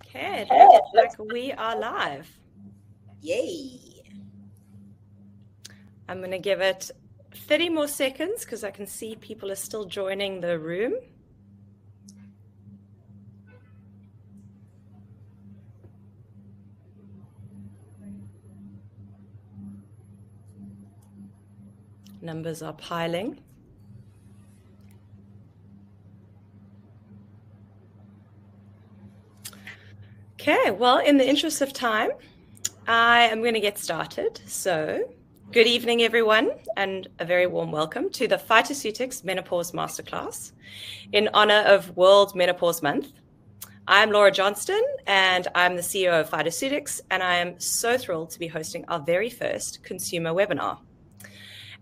Okay, it looks like we are live. Yay. I'm going to give it 30 more seconds because I can see people are still joining the room. Numbers are piling. Okay, well, in the interest of time, I am going to get started. So, good evening, everyone, and a very warm welcome to the Phytoceutics Menopause Masterclass in honor of World Menopause Month. I'm Laura Johnston, and I'm the CEO of Phytoceutics, and I am so thrilled to be hosting our very first consumer webinar.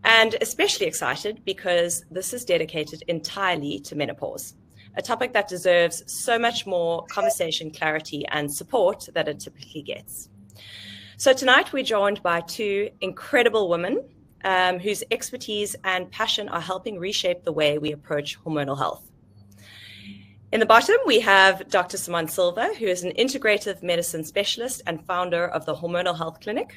And especially excited because this is dedicated entirely to menopause, a topic that deserves so much more conversation, clarity, and support than it typically gets. So tonight we're joined by two incredible women whose expertise and passion are helping reshape the way we approach hormonal health. In the bottom, we have Dr. Simone Silver, who is an integrative medicine specialist and founder of the Hormonal Health Clinic.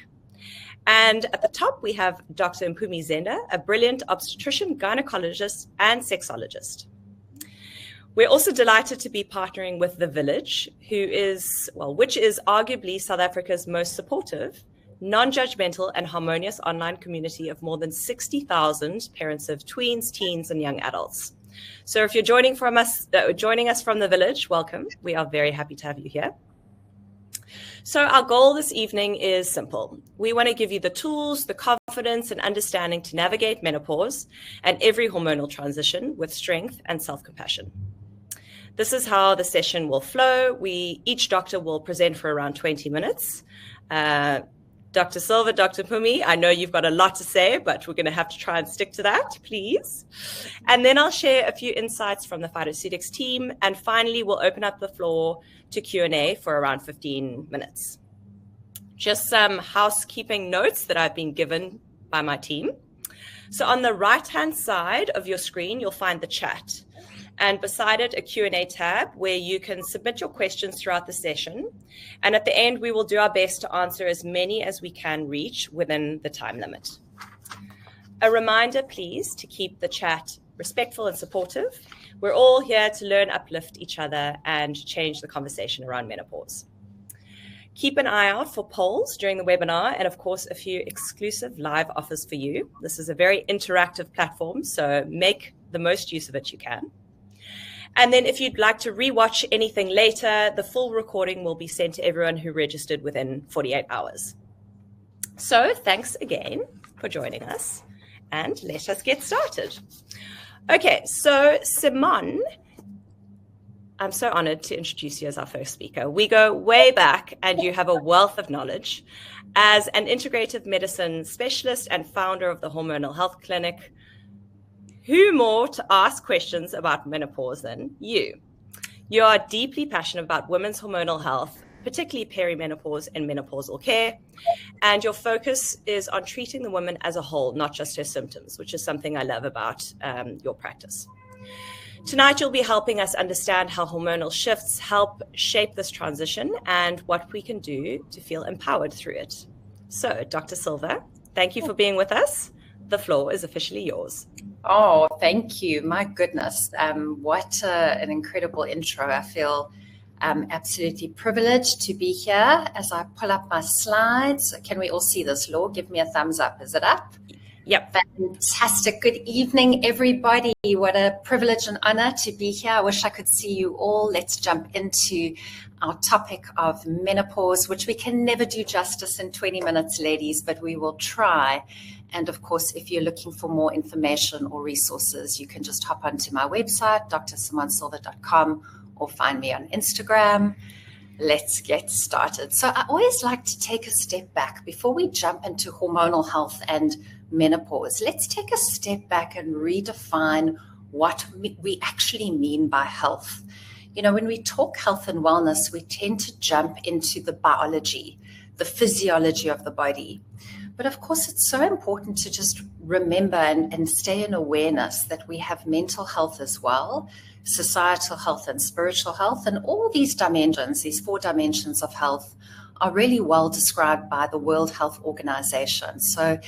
And at the top, we have Dr. Mpume Zenda, a brilliant obstetrician, gynecologist, and sexologist. We're also delighted to be partnering with The Village, which is arguably South Africa's most supportive, non-judgmental, and harmonious online community of more than 60,000 parents of tweens, teens, and young adults. So if you're joining us from The Village, welcome. We are very happy to have you here. So our goal this evening is simple. We want to give you the tools, the confidence, and understanding to navigate menopause and every hormonal transition with strength and self-compassion. This is how the session will flow. Each doctor will present for around 20 minutes. Dr. Silver, Dr. Mpume, I know you've got a lot to say, but we're going to have to try and stick to that, please. And then I'll share a few insights from the Phytoceutics team. And finally, we'll open up the floor to Q&A for around 15 minutes. Just some housekeeping notes that I've been given by my team. So on the right-hand side of your screen, you'll find the chat. And beside it, a Q&A tab where you can submit your questions throughout the session. And at the end, we will do our best to answer as many as we can reach within the time limit. A reminder, please, to keep the chat respectful and supportive. We're all here to learn, uplift each other, and change the conversation around menopause. Keep an eye out for polls during the webinar and, of course, a few exclusive live offers for you. This is a very interactive platform, so make the most use of it you can. And then if you'd like to rewatch anything later, the full recording will be sent to everyone who registered within 48 hours. So thanks again for joining us, and let us get started. Okay, so Simone, I'm so honored to introduce you as our first speaker. We go way back, and you have a wealth of knowledge. As an integrative medicine specialist and founder of the Hormonal Health Clinic, who more to ask questions about menopause than you? You are deeply passionate about women's hormonal health, particularly perimenopause and menopausal care, and your focus is on treating the woman as a whole, not just her symptoms, which is something I love about your practice. Tonight, you'll be helping us understand how hormonal shifts help shape this transition and what we can do to feel empowered through it. So, Dr. Silver, thank you for being with us. The floor is officially yours. Oh, thank you. My goodness. What an incredible intro. I feel absolutely privileged to be here as I pull up my slides. Can we all see this, Laura? Give me a thumbs up. Is it up? Yep. Fantastic. Good evening, everybody. What a privilege and honor to be here. I wish I could see you all. Let's jump into our topic of menopause, which we can never do justice in 20 minutes, ladies, but we will try. And of course, if you're looking for more information or resources, you can just hop onto my website, drsimonsilver.com, or find me on Instagram. Let's get started. So I always like to take a step back before we jump into hormonal health and menopause. Let's take a step back and redefine what we actually mean by health. You know, when we talk health and wellness, we tend to jump into the biology, the physiology of the body. But of course, it's so important to just remember and stay in awareness that we have mental health as well, societal health, and spiritual health. And all these dimensions, these 4 dimensions of health, are really well described by the World Health Organization. So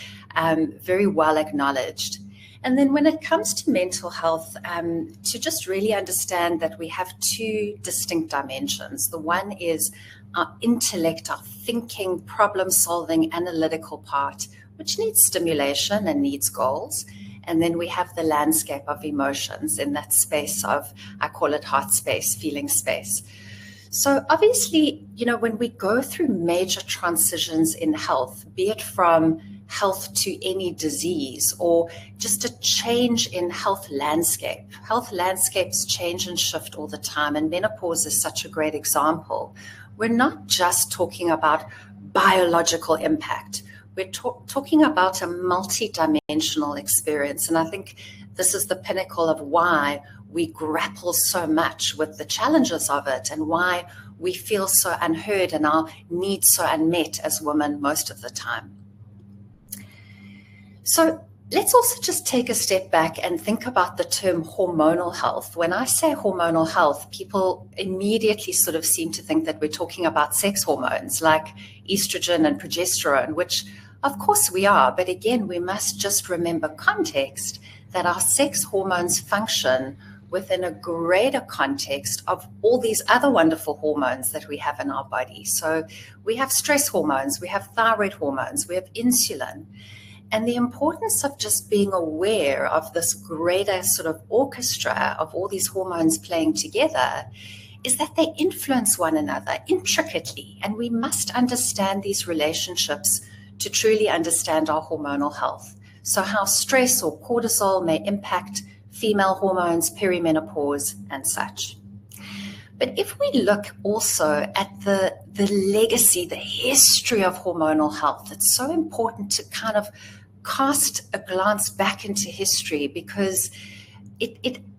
very well acknowledged. And then when it comes to mental health, to just really understand that we have 2 distinct dimensions. The one is our intellect, our thinking, problem-solving, analytical part, which needs stimulation and needs goals. And then we have the landscape of emotions in that space of, I call it heart space, feeling space. So obviously, when we go through major transitions in health, be it from health to any disease or just a change in health landscapes change and shift all the time. And menopause is such a great example. We're not just talking about biological impact. We're talking about a multi-dimensional experience. And I think this is the pinnacle of why we grapple so much with the challenges of it and why we feel so unheard and our needs so unmet as women most of the time. So let's also just take a step back and think about the term hormonal health. When I say hormonal health, people immediately sort of seem to think that we're talking about sex hormones like estrogen and progesterone, which of course we are. But again, we must just remember context, that our sex hormones function within a greater context of all these other wonderful hormones that we have in our body. So we have stress hormones, we have thyroid hormones, we have insulin. And the importance of just being aware of this greater sort of orchestra of all these hormones playing together is that they influence one another intricately. And we must understand these relationships to truly understand our hormonal health. So how stress or cortisol may impact female hormones, perimenopause, and such. But if we look also at the legacy, the history of hormonal health, it's so important to kind of cast a glance back into history because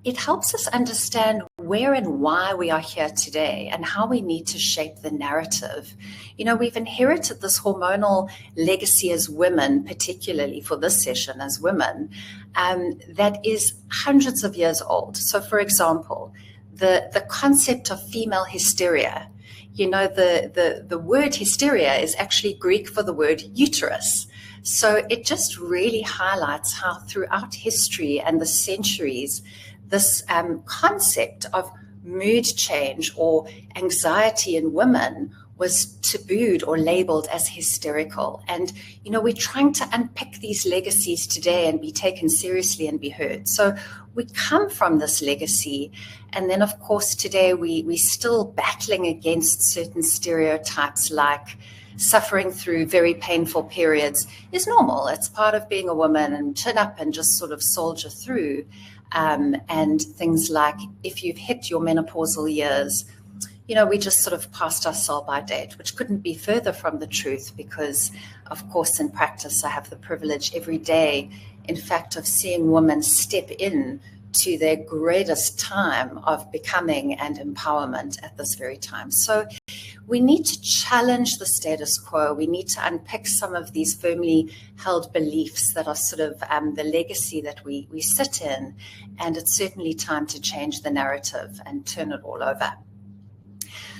it helps us understand where and why we are here today and how we need to shape the narrative. We've inherited this hormonal legacy as women, particularly for this session as women, that is hundreds of years old. So for example, the concept of female hysteria, the word hysteria is actually Greek for the word uterus. So it just really highlights how throughout history and the centuries, this concept of mood change or anxiety in women was tabooed or labeled as hysterical. And, we're trying to unpick these legacies today and be taken seriously and be heard. So we come from this legacy. And then, of course, today we're still battling against certain stereotypes like suffering through very painful periods is normal. It's part of being a woman, and chin up and just sort of soldier through. And things like if you've hit your menopausal years, we just sort of passed our sell-by date, which couldn't be further from the truth because, of course, in practice, I have the privilege every day, in fact, of seeing women step in to their greatest time of becoming and empowerment at this very time. So we need to challenge the status quo. We need to unpick some of these firmly held beliefs that are sort of the legacy that we sit in. And it's certainly time to change the narrative and turn it all over.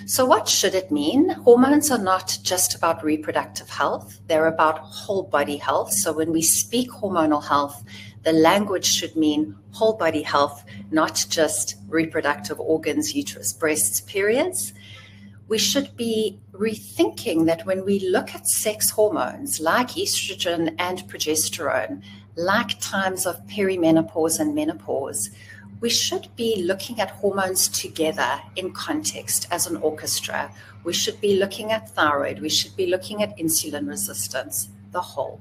So what should it mean? Hormones are not just about reproductive health. They're about whole body health. So when we speak hormonal health, the language should mean whole body health, not just reproductive organs, uterus, breasts, periods. We should be rethinking that when we look at sex hormones like estrogen and progesterone, like times of perimenopause and menopause, we should be looking at hormones together in context as an orchestra. We should be looking at thyroid. We should be looking at insulin resistance, the whole.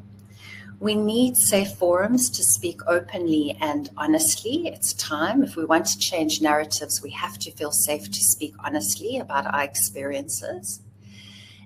We need safe forums to speak openly and honestly. It's time. If we want to change narratives, we have to feel safe to speak honestly about our experiences.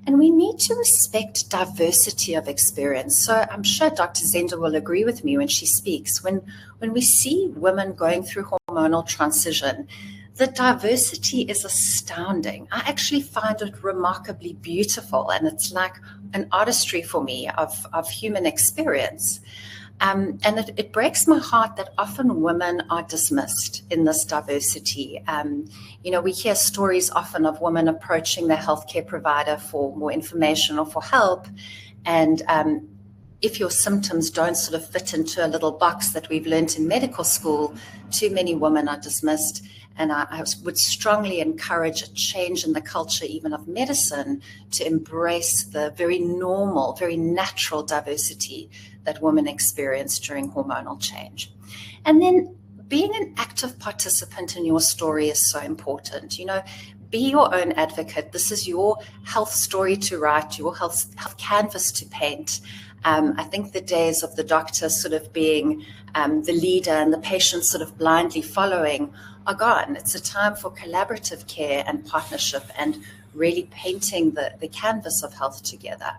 And we need to respect diversity of experience. So I'm sure Dr. Zenda will agree with me when she speaks. When we see women going through hormonal transition, the diversity is astounding. I actually find it remarkably beautiful, and it's like an artistry for me of human experience. And it breaks my heart that often women are dismissed in this diversity. We hear stories often of women approaching their healthcare provider for more information or for help. And if your symptoms don't sort of fit into a little box that we've learned in medical school, too many women are dismissed. And I would strongly encourage a change in the culture, even of medicine, to embrace the very normal, very natural diversity that women experience during hormonal change. And then being an active participant in your story is so important. Be your own advocate. This is your health story to write, your health canvas to paint. I think the days of the doctor sort of being the leader and the patient sort of blindly following are gone. It's a time for collaborative care and partnership and really painting the canvas of health together.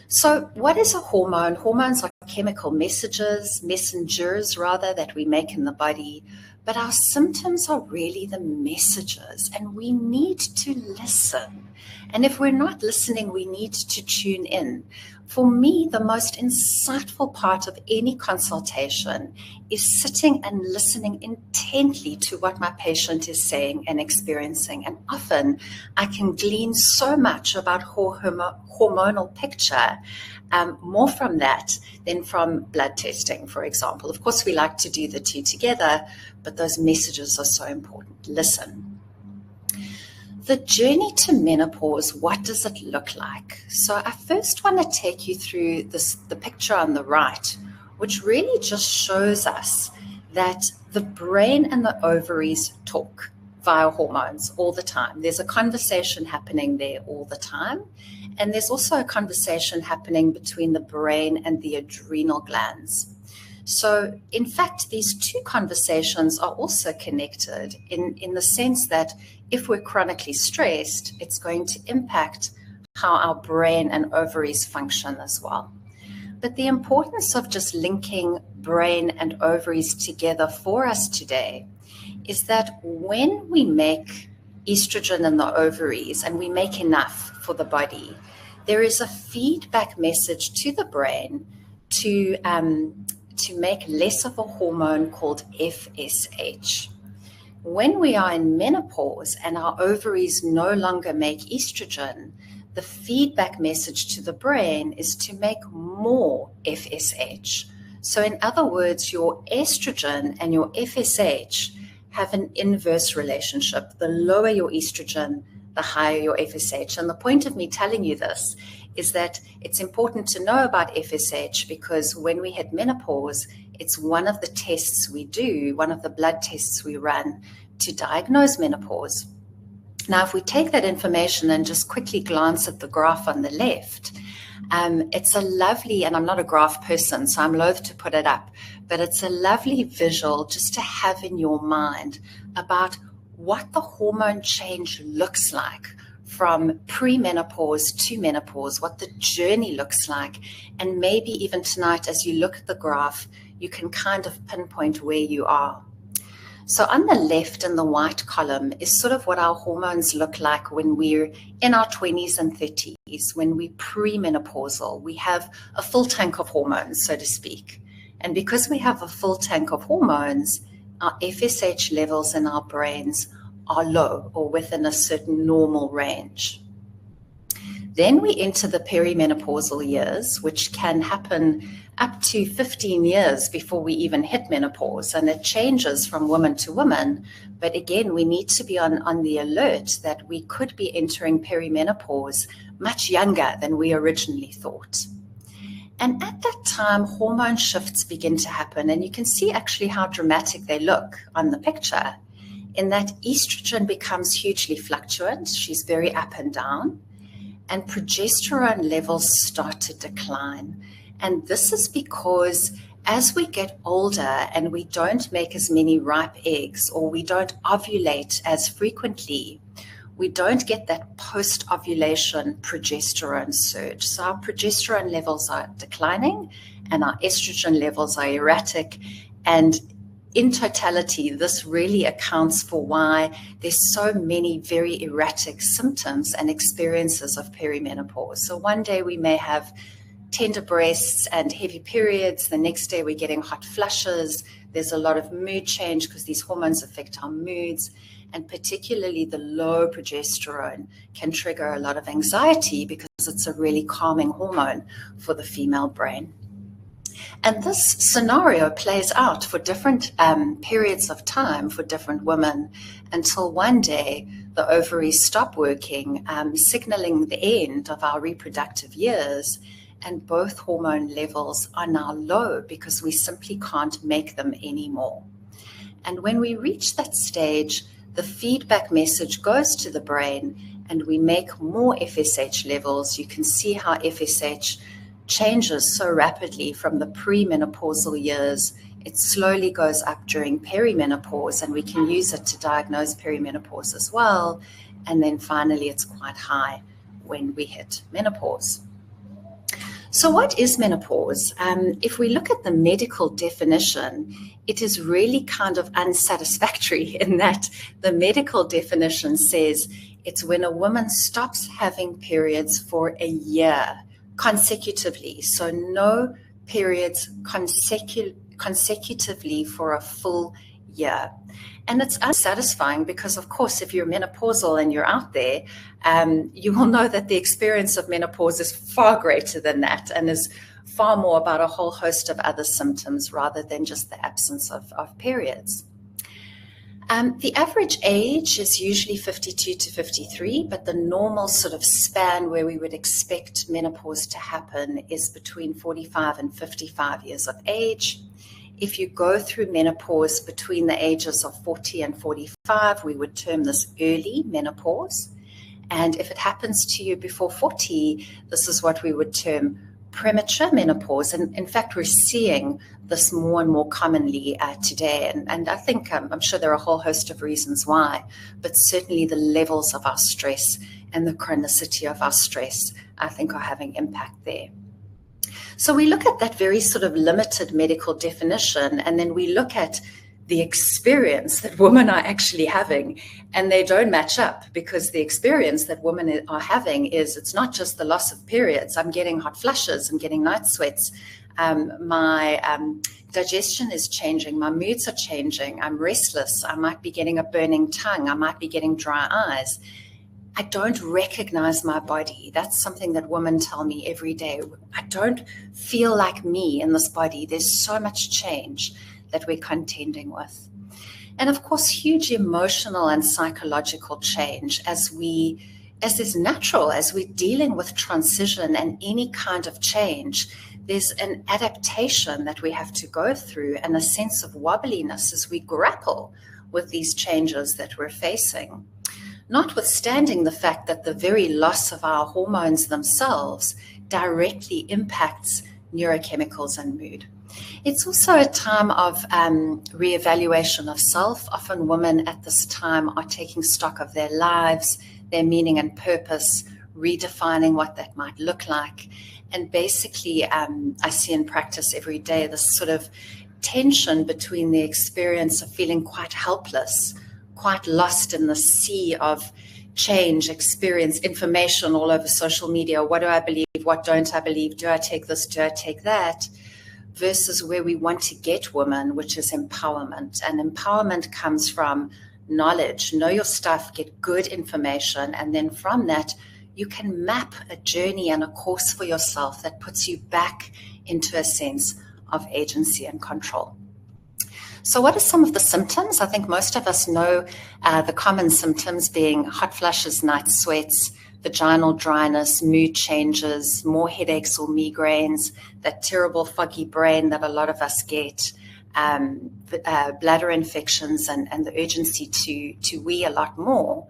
So what is a hormone? Hormones are chemical messengers that we make in the body, but our symptoms are really the messages, and we need to listen. And if we're not listening, we need to tune in. For me, the most insightful part of any consultation is sitting and listening intently to what my patient is saying and experiencing. And often I can glean so much about her hormonal picture, more from that than from blood testing, for example. Of course, we like to do the two together, but those messages are so important. Listen. The journey to menopause, what does it look like? So I first want to take you through the picture on the right, which really just shows us that the brain and the ovaries talk via hormones all the time. There's a conversation happening there all the time. And there's also a conversation happening between the brain and the adrenal glands. So, in fact, these two conversations are also connected in the sense that if we're chronically stressed, it's going to impact how our brain and ovaries function as well. But the importance of just linking brain and ovaries together for us today is that when we make estrogen in the ovaries and we make enough for the body, there is a feedback message to the brain to make less of a hormone called FSH. When we are in menopause and our ovaries no longer make estrogen, the feedback message to the brain is to make more FSH. So in other words, your estrogen and your FSH have an inverse relationship. The lower your estrogen, the higher your FSH. And the point of me telling you this is that it's important to know about FSH because when we hit menopause, it's one of the tests we do, one of the blood tests we run to diagnose menopause. Now, if we take that information and just quickly glance at the graph on the left, it's a lovely, and I'm not a graph person, so I'm loath to put it up, but it's a lovely visual just to have in your mind about what the hormone change looks like from pre-menopause to menopause, what the journey looks like. And maybe even tonight, as you look at the graph, you can kind of pinpoint where you are. So on the left in the white column is sort of what our hormones look like when we're in our 20s and 30s, when we're pre-menopausal. We have a full tank of hormones, so to speak. And because we have a full tank of hormones, our FSH levels in our brains are low or within a certain normal range. Then we enter the perimenopausal years, which can happen up to 15 years before we even hit menopause. And it changes from woman to woman. But again, we need to be on the alert that we could be entering perimenopause much younger than we originally thought. And at that time, hormone shifts begin to happen. And you can see actually how dramatic they look on the picture, in that estrogen becomes hugely fluctuant. She's very up and down. And progesterone levels start to decline. And this is because as we get older and we don't make as many ripe eggs or we don't ovulate as frequently, we don't get that post-ovulation progesterone surge. So our progesterone levels are declining and our estrogen levels are erratic. And in totality, this really accounts for why there's so many very erratic symptoms and experiences of perimenopause. So one day we may have tender breasts and heavy periods. The next day we're getting hot flushes. There's a lot of mood change because these hormones affect our moods. And particularly the low progesterone can trigger a lot of anxiety because it's a really calming hormone for the female brain. And this scenario plays out for different periods of time for different women until one day the ovaries stop working, signaling the end of our reproductive years, and both hormone levels are now low because we simply can't make them anymore. And when we reach that stage, the feedback message goes to the brain and we make more FSH levels. You can see how FSH changes so rapidly from the premenopausal years. It slowly goes up during perimenopause, and we can use it to diagnose perimenopause as well. And then finally, it's quite high when we hit menopause. So what is menopause? If we look at the medical definition, it is really kind of unsatisfactory in that the medical definition says it's when a woman stops having periods for a year consecutively. So no periods consecutively for a full year. And it's unsatisfying because, of course, if you're menopausal and you're out there, you will know that the experience of menopause is far greater than that and is far more about a whole host of other symptoms rather than just the absence of periods. The average age is usually 52 to 53, but the normal sort of span where we would expect menopause to happen is between 45 and 55 years of age. If you go through menopause between the ages of 40 and 45, we would term this early menopause. And if it happens to you before 40, this is what we would term premature menopause. And in fact, we're seeing this more and more commonly today. And I think, I'm sure there are a whole host of reasons why, but certainly the levels of our stress and the chronicity of our stress, I think, are having impact there. So we look at that very sort of limited medical definition, and then we look at the experience that women are actually having, and they don't match up because the experience that women are having is it's not just the loss of periods. I'm getting hot flushes, I'm getting night sweats, my digestion is changing, my moods are changing, I'm restless, I might be getting a burning tongue, I might be getting dry eyes. I don't recognize my body. That's something that women tell me every day. I don't feel like me in this body. There's so much change that we're contending with. And of course, huge emotional and psychological change as is natural, as we're dealing with transition and any kind of change. There's an adaptation that we have to go through and a sense of wobbliness as we grapple with these changes that we're facing. Notwithstanding the fact that the very loss of our hormones themselves directly impacts neurochemicals and mood. It's also a time of reevaluation of self. Often women at this time are taking stock of their lives, their meaning and purpose, redefining what that might look like. And basically, I see in practice every day this sort of tension between the experience of feeling quite helpless, quite lost in the sea of change, experience, information all over social media. What do I believe? What don't I believe? Do I take this? Do I take that? Versus where we want to get women, which is empowerment. And empowerment comes from knowledge. Know your stuff, get good information, and then from that, you can map a journey and a course for yourself that puts you back into a sense of agency and control. So what are some of the symptoms? I think most of us know the common symptoms being hot flushes, night sweats, vaginal dryness, mood changes, more headaches or migraines, that terrible foggy brain that a lot of us get, bladder infections and the urgency to wee a lot more.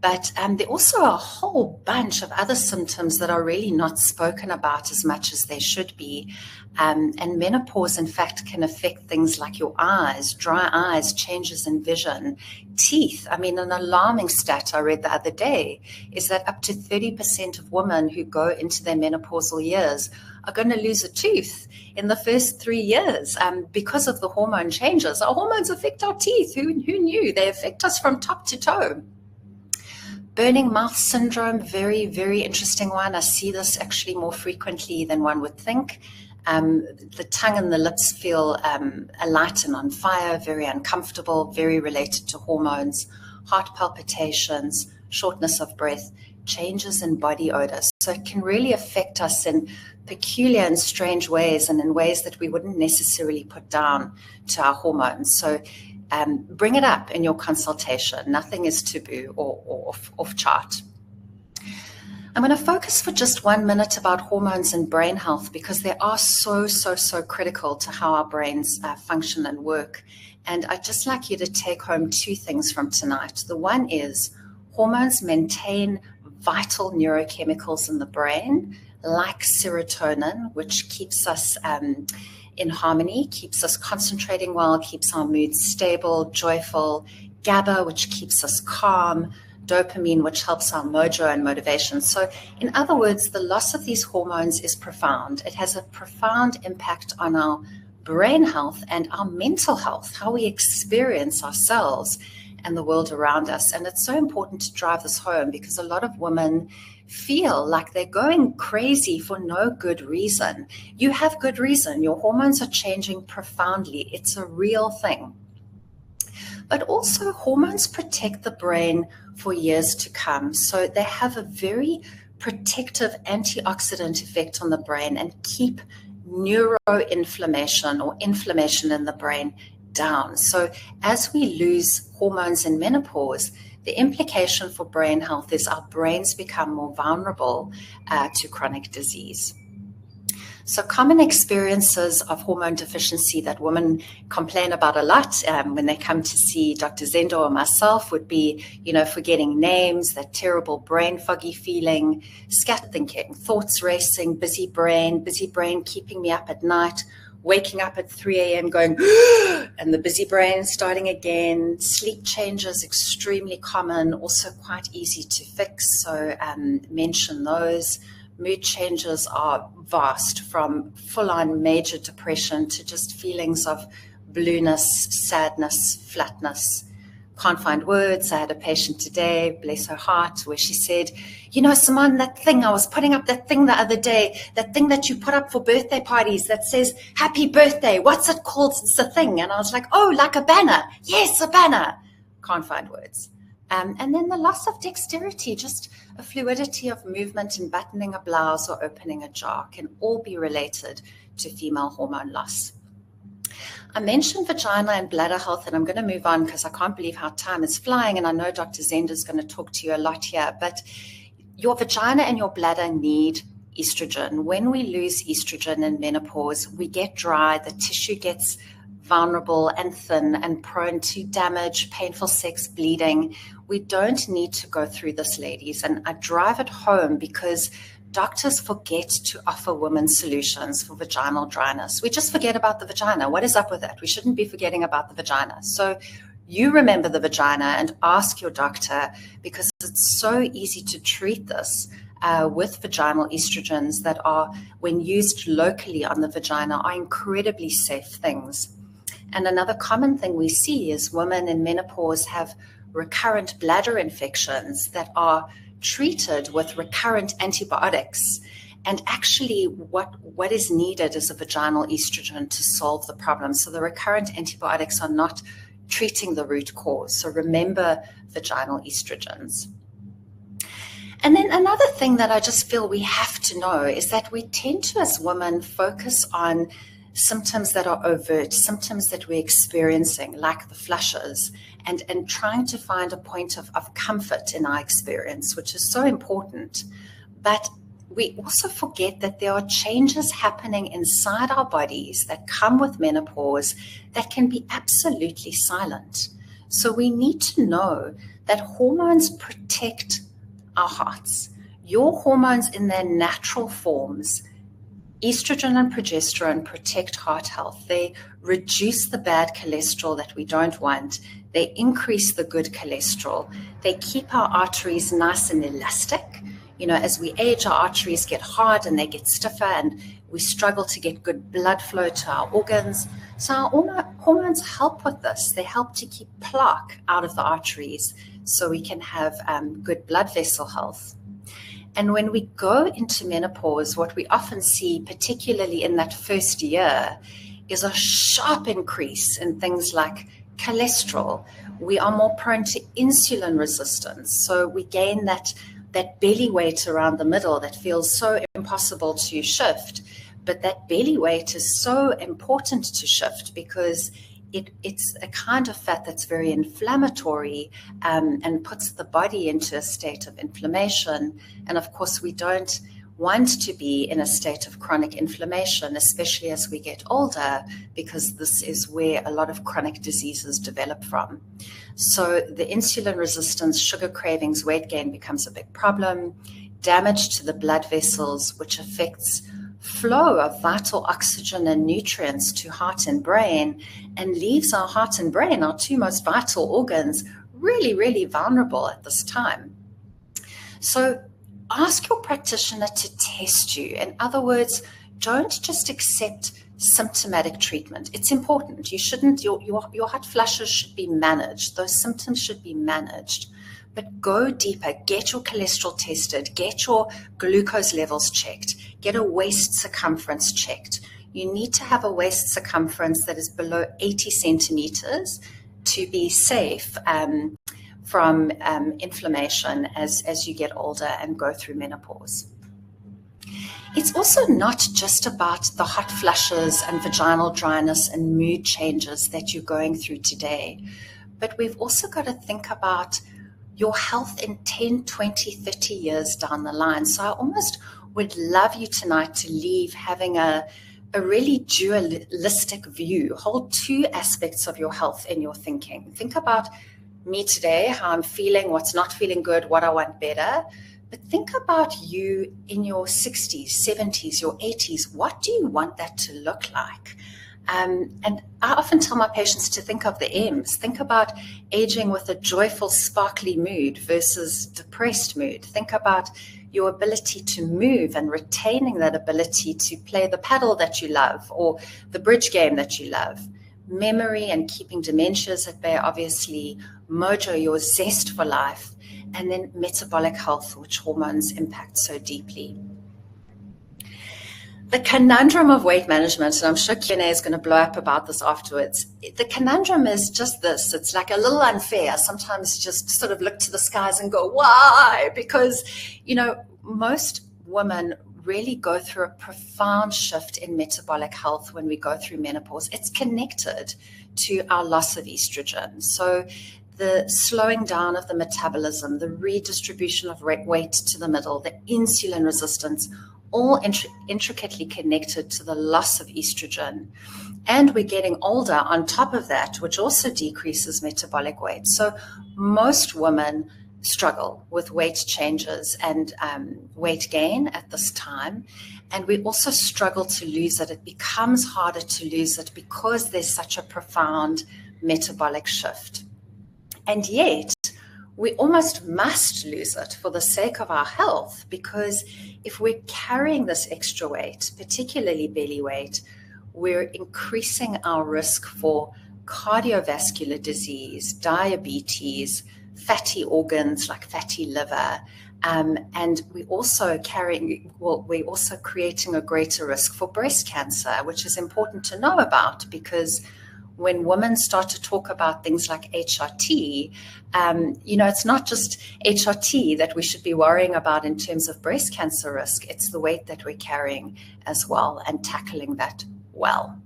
But there also are a whole bunch of other symptoms that are really not spoken about as much as they should be. And menopause, in fact, can affect things like your eyes, dry eyes, changes in vision, teeth. I mean, an alarming stat I read the other day is that up to 30% of women who go into their menopausal years are going to lose a tooth in the first 3 years because of the hormone changes. Our hormones affect our teeth. Who knew? They affect us from top to toe. Burning mouth syndrome, very, very interesting one. I see this actually more frequently than one would think. The tongue and the lips feel alight and on fire, very uncomfortable, very related to hormones, heart palpitations, shortness of breath, changes in body odor. So it can really affect us in peculiar and strange ways, and in ways that we wouldn't necessarily put down to our hormones. So bring it up in your consultation. Nothing is taboo or off chart. I'm going to focus for just 1 minute about hormones and brain health, because they are so critical to how our brains function and work. And I'd just like you to take home 2 things from tonight. The one is hormones maintain vital neurochemicals in the brain, like serotonin, which keeps us in harmony, keeps us concentrating well, keeps our mood stable, joyful, GABA, which keeps us calm, dopamine, which helps our mojo and motivation. So in other words, the loss of these hormones is profound. It has a profound impact on our brain health and our mental health, how we experience ourselves and the world around us. And it's so important to drive this home, because a lot of women feel like they're going crazy for no good reason. You have good reason. Your hormones are changing profoundly. It's a real thing. But also, hormones protect the brain for years to come. So they have a very protective antioxidant effect on the brain and keep neuroinflammation or inflammation in the brain down. So as we lose hormones in menopause, the implication for brain health is our brains become more vulnerable to chronic disease. So common experiences of hormone deficiency that women complain about a lot when they come to see Dr. Zenda or myself would be, forgetting names, that terrible brain foggy feeling, scattered thinking, thoughts racing, busy brain keeping me up at night, waking up at 3 a.m. going, and the busy brain starting again. Sleep changes, extremely common, also quite easy to fix. So mention those. Mood changes are vast, from full-on major depression to just feelings of blueness, sadness, flatness. Can't find words. I had a patient today, bless her heart, where she said, Simone, that thing, I was putting up that thing the other day, that thing that you put up for birthday parties that says, happy birthday. What's it called? It's a thing. And I was like, oh, like a banner. Yes, a banner. Can't find words. And then the loss of dexterity, just a fluidity of movement in buttoning a blouse or opening a jar, can all be related to female hormone loss. I mentioned vagina and bladder health, and I'm going to move on because I can't believe how time is flying, and I know Dr. Zenda is going to talk to you a lot here, but your vagina and your bladder need estrogen. When we lose estrogen in menopause, we get dry, the tissue gets vulnerable and thin and prone to damage, painful sex, bleeding. We don't need to go through this, ladies, and I drive it home because doctors forget to offer women solutions for vaginal dryness. We just forget about the vagina. What is up with that? We shouldn't be forgetting about the vagina. So you remember the vagina and ask your doctor, because it's so easy to treat this with vaginal estrogens that are, when used locally on the vagina, are incredibly safe things. And another common thing we see is women in menopause have recurrent bladder infections that are treated with recurrent antibiotics. And actually what is needed is a vaginal estrogen to solve the problem. So the recurrent antibiotics are not treating the root cause. So remember vaginal estrogens. And then another thing that I just feel we have to know is that we tend to, as women, focus on symptoms that are overt, symptoms that we're experiencing, like the flushes, and trying to find a point of comfort in our experience, which is so important. But we also forget that there are changes happening inside our bodies that come with menopause that can be absolutely silent. So we need to know that hormones protect our hearts. Your hormones in their natural forms, estrogen and progesterone, protect heart health. They reduce the bad cholesterol that we don't want. They increase the good cholesterol. They keep our arteries nice and elastic. As we age, our arteries get hard and they get stiffer, and we struggle to get good blood flow to our organs. So our hormones help with this. They help to keep plaque out of the arteries. so we can have good blood vessel health. And when we go into menopause, what we often see, particularly in that first year, is a sharp increase in things like cholesterol. We are more prone to insulin resistance. So we gain that belly weight around the middle that feels so impossible to shift. But that belly weight is so important to shift because it's a kind of fat that's very inflammatory and puts the body into a state of inflammation. And of course, we don't want to be in a state of chronic inflammation, especially as we get older, because this is where a lot of chronic diseases develop from. So the insulin resistance, sugar cravings, weight gain becomes a big problem. Damage to the blood vessels, which affects flow of vital oxygen and nutrients to heart and brain, and leaves our heart and brain, our two most vital organs, really, really vulnerable at this time. So ask your practitioner to test you. In other words, don't just accept symptomatic treatment. It's important. You shouldn't, your hot flushes should be managed. Those symptoms should be managed. But go deeper, get your cholesterol tested, get your glucose levels checked, get a waist circumference checked. You need to have a waist circumference that is below 80 centimeters to be safe from inflammation as you get older and go through menopause. It's also not just about the hot flushes and vaginal dryness and mood changes that you're going through today, but we've also got to think about your health in 10, 20, 30 years down the line. So I almost would love you tonight to leave having a really dualistic view. Hold two aspects of your health in your thinking. Think about me today, how I'm feeling, what's not feeling good, what I want better. But think about you in your 60s, 70s, your 80s. What do you want that to look like? And I often tell my patients to think of the M's. Think about aging with a joyful, sparkly mood versus depressed mood. Think about your ability to move and retaining that ability to play the paddle that you love or the bridge game that you love. Memory and keeping dementias at bay, obviously. Mojo, your zest for life. And then metabolic health, which hormones impact so deeply. The conundrum of weight management, and I'm sure Q&A is going to blow up about this afterwards. The conundrum is just this. It's like a little unfair. Sometimes you just sort of look to the skies and go, why? Because, most women really go through a profound shift in metabolic health when we go through menopause. It's connected to our loss of estrogen. So the slowing down of the metabolism, the redistribution of weight to the middle, the insulin resistance, all intricately connected to the loss of estrogen. And we're getting older on top of that, which also decreases metabolic weight. So most women struggle with weight changes and weight gain at this time. And we also struggle to lose it. It becomes harder to lose it because there's such a profound metabolic shift. And yet, we almost must lose it for the sake of our health, because if we're carrying this extra weight, particularly belly weight, we're increasing our risk for cardiovascular disease, diabetes, fatty organs like fatty liver, and we're also creating a greater risk for breast cancer, which is important to know about, because when women start to talk about things like HRT, it's not just HRT that we should be worrying about in terms of breast cancer risk. It's the weight that we're carrying as well and tackling that well.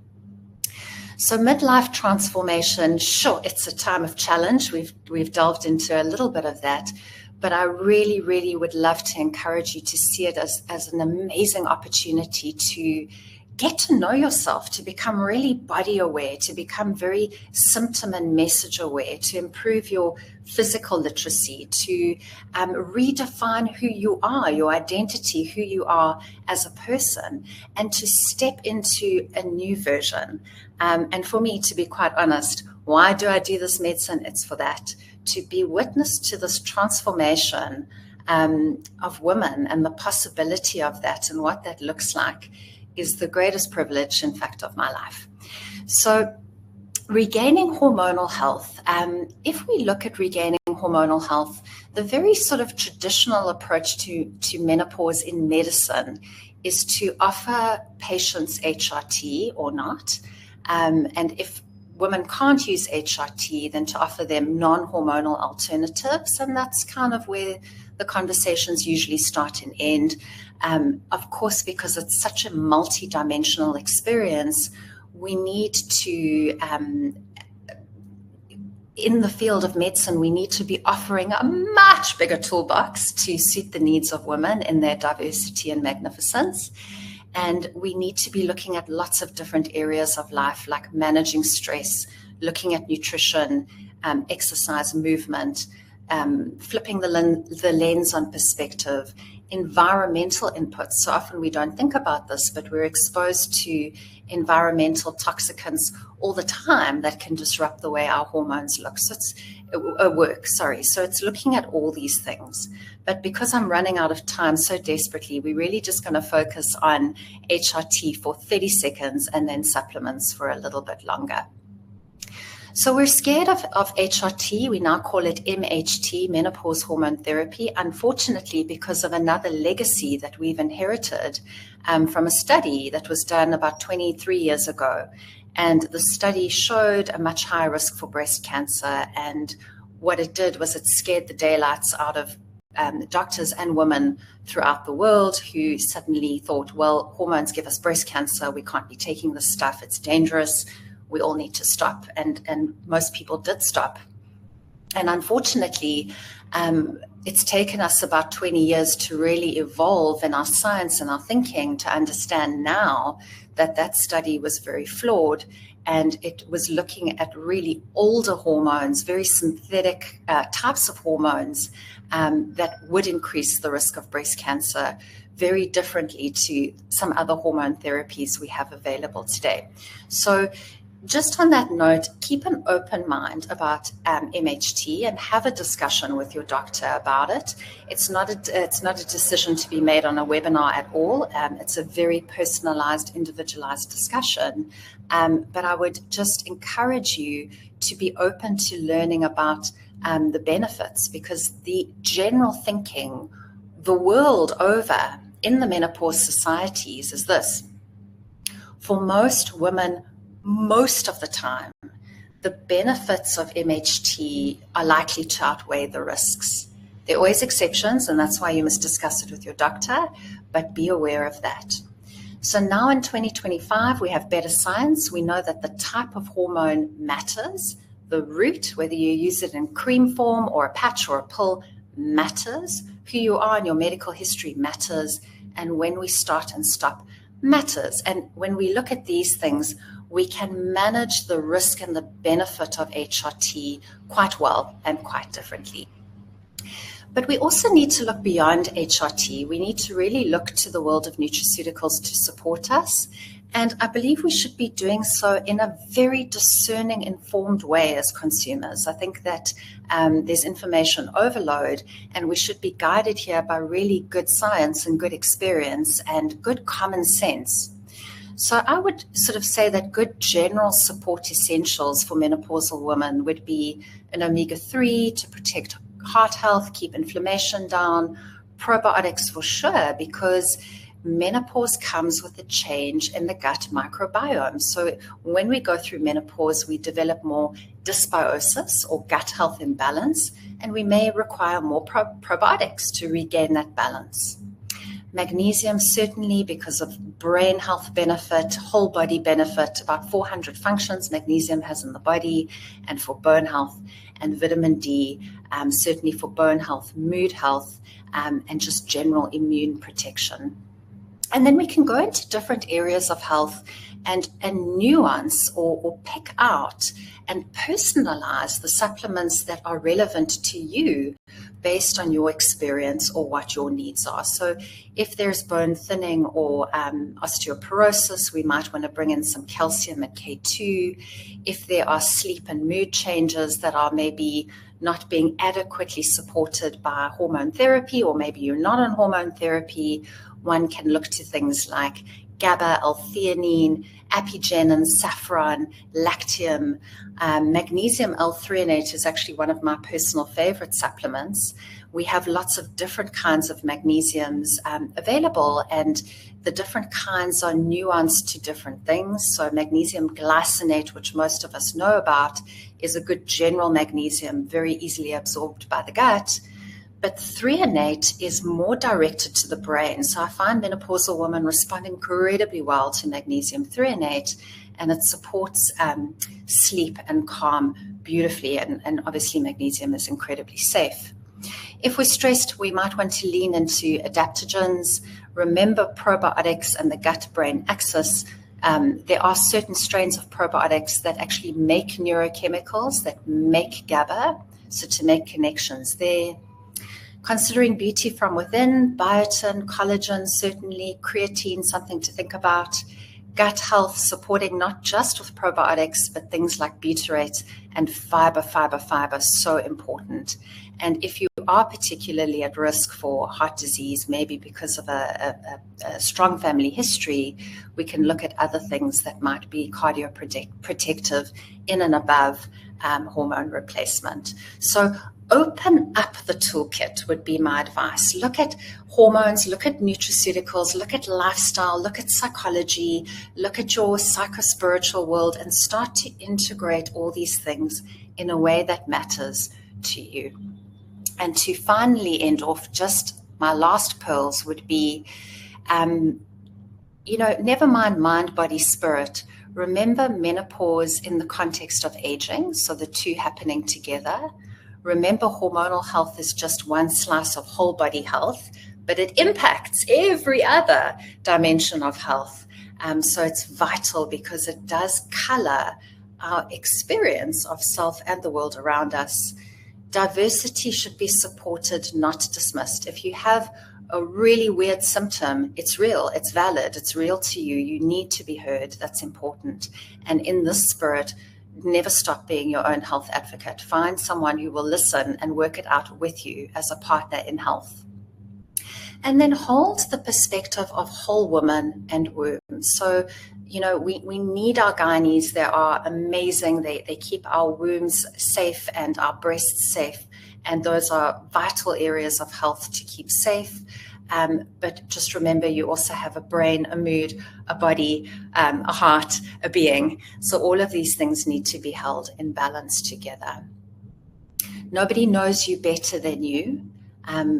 So midlife transformation, sure, it's a time of challenge. We've delved into a little bit of that, but I really, really would love to encourage you to see it as an amazing opportunity to get to know yourself, to become really body aware, to become very symptom and message aware, to improve your physical literacy, to redefine who you are, your identity, who you are as a person, and to step into a new version. And for me, to be quite honest, why do I do this medicine? It's for that, to be witness to this transformation of women and the possibility of that and what that looks like is the greatest privilege, in fact, of my life. So regaining hormonal health, if we look at regaining Hormonal Health, the very sort of traditional approach to menopause in medicine is to offer patients HRT or not. And if women can't use HRT, then to offer them non-hormonal alternatives. And that's kind of where the conversations usually start and end. Of course, because it's such a multi-dimensional experience, we need to, in the field of medicine, we need to be offering a much bigger toolbox to suit the needs of women in their diversity and magnificence. And we need to be looking at lots of different areas of life, like managing stress, looking at nutrition, exercise, movement, flipping the lens on perspective, environmental inputs. So often we don't think about this, but we're exposed to environmental toxicants all the time that can disrupt the way our hormones look. So it's So it's looking at all these things. But because I'm running out of time so desperately, we're really just going to focus on HRT for 30 seconds and then supplements for a little bit longer. So we're scared of HRT. We now call it MHT, menopause hormone therapy, unfortunately, because of another legacy that we've inherited from a study that was done about 23 years ago. And the study showed a much higher risk for breast cancer. And what it did was it scared the daylights out of doctors and women throughout the world who suddenly thought, well, hormones give us breast cancer. We can't be taking this stuff. It's dangerous. We all need to stop. And most people did stop. And unfortunately, it's taken us about 20 years to really evolve in our science and our thinking to understand now that that study was very flawed, and it was looking at really older hormones, very synthetic types of hormones that would increase the risk of breast cancer very differently to some other hormone therapies we have available today. So just on that note, keep an open mind about MHT and have a discussion with your doctor about it. It's not a decision to be made on a webinar at all. It's a very personalized, individualized discussion. But I would just encourage you to be open to learning about the benefits, because the general thinking the world over in the menopause societies is this: for most women, most of the time, the benefits of MHT are likely to outweigh the risks. There are always exceptions, and that's why you must discuss it with your doctor, but be aware of that. So now in 2025, we have better science. We know that the type of hormone matters. The route, whether you use it in cream form or a patch or a pill, matters. Who you are and your medical history matters. And when we start and stop matters. And when we look at these things, we can manage the risk and the benefit of HRT quite well and quite differently. But we also need to look beyond HRT. We need to really look to the world of nutraceuticals to support us. And I believe we should be doing so in a very discerning, informed way as consumers. I think that there's information overload, and we should be guided here by really good science and good experience and good common sense. So I would sort of say that good general support essentials for menopausal women would be an omega-3 to protect heart health, keep inflammation down, probiotics for sure, because menopause comes with a change in the gut microbiome. So when we go through menopause, we develop more dysbiosis or gut health imbalance, and we may require more probiotics to regain that balance. Magnesium, certainly, because of brain health benefit, whole body benefit, about 400 functions magnesium has in the body, and for bone health. And vitamin D, certainly for bone health, mood health, and just general immune protection. And then we can go into different areas of health and nuance or pick out and personalize the supplements that are relevant to you based on your experience or what your needs are. So if there's bone thinning or osteoporosis, we might want to bring in some calcium and K2. If there are sleep and mood changes that are maybe not being adequately supported by hormone therapy, or maybe you're not on hormone therapy, one can look to things like GABA, L-theanine, apigenin, saffron, lactium. Magnesium L-threonate is actually one of my personal favorite supplements. We have lots of different kinds of magnesiums available, and the different kinds are nuanced to different things. So magnesium glycinate, which most of us know about, is a good general magnesium, very easily absorbed by the gut. But threonate is more directed to the brain. So I find menopausal women respond incredibly well to magnesium threonate, and it supports sleep and calm beautifully. And obviously magnesium is incredibly safe. If we're stressed, we might want to lean into adaptogens. Remember probiotics and the gut-brain axis. There are certain strains of probiotics that actually make neurochemicals, that make GABA, so to make connections there. Considering beauty from within, biotin, collagen, certainly, creatine, something to think about. Gut health, supporting not just with probiotics, but things like butyrate and fiber, so important. And if you are particularly at risk for heart disease, maybe because of a strong family history, we can look at other things that might be cardioprotective in and above hormone replacement. So open up the toolkit would be my advice. Look at hormones, look at nutraceuticals, look at lifestyle, look at psychology, look at your psychospiritual world, and start to integrate all these things in a way that matters to you. And to finally end off, just my last pearls would be, never mind mind, body, spirit. Remember menopause in the context of aging, so the two happening together. Remember, hormonal health is just one slice of whole body health, but it impacts every other dimension of health. So it's vital because it does color our experience of self and the world around us. Diversity should be supported, not dismissed. If you have a really weird symptom, it's real, it's valid, it's real to you. You need to be heard. That's important. And in this spirit, never stop being your own health advocate. Find someone who will listen and work it out with you as a partner in health. And then hold the perspective of whole woman and womb. So, we need our gynaes. They are amazing. They keep our wombs safe and our breasts safe. And those are vital areas of health to keep safe. But just remember, you also have a brain, a mood, a body, a heart, a being. So all of these things need to be held in balance together. Nobody knows you better than you.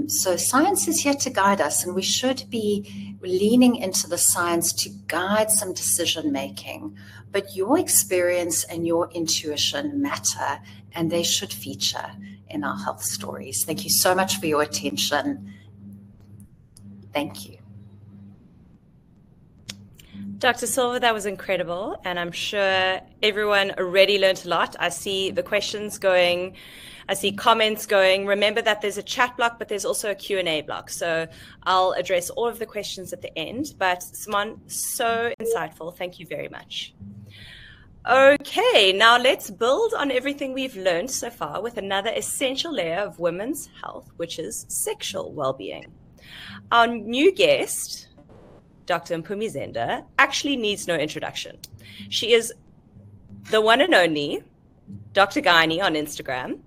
So science is here to guide us, and we should be leaning into the science to guide some decision making. But your experience and your intuition matter, and they should feature in our health stories. Thank you so much for your attention. Thank you. Dr. Silver, that was incredible, and I'm sure everyone already learned a lot. I see the questions going, I see comments going. Remember that there's a chat block, but there's also a Q&A block. So I'll address all of the questions at the end. But Simone, so insightful. Thank you very much. Okay, now let's build on everything we've learned so far with another essential layer of women's health, which is sexual well-being. Our new guest, Dr. Mpume Zenda, actually needs no introduction. She is the one and only Dr. Gynae on Instagram.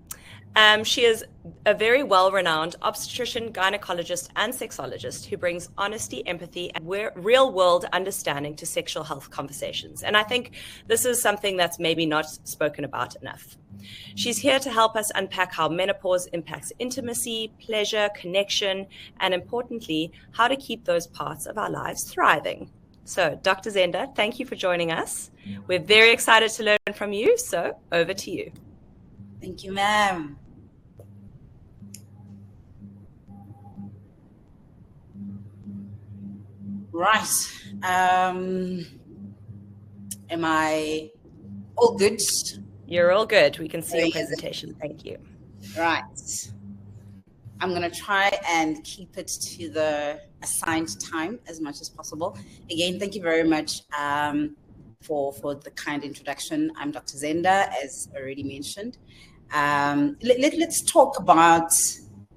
She is a very well-renowned obstetrician, gynecologist, and sexologist who brings honesty, empathy, and real-world understanding to sexual health conversations. And I think this is something that's maybe not spoken about enough. She's here to help us unpack how menopause impacts intimacy, pleasure, connection, and importantly, how to keep those parts of our lives thriving. So, Dr. Zenda, thank you for joining us. We're very excited to learn from you, so over to you. Thank you, ma'am. Right. Am I all good? You're all good. We can see your presentation. Thank you. Right. I'm going to try and keep it to the assigned time as much as possible. Again, thank you very much for the kind introduction. I'm Dr. Zenda, as already mentioned. Let's talk about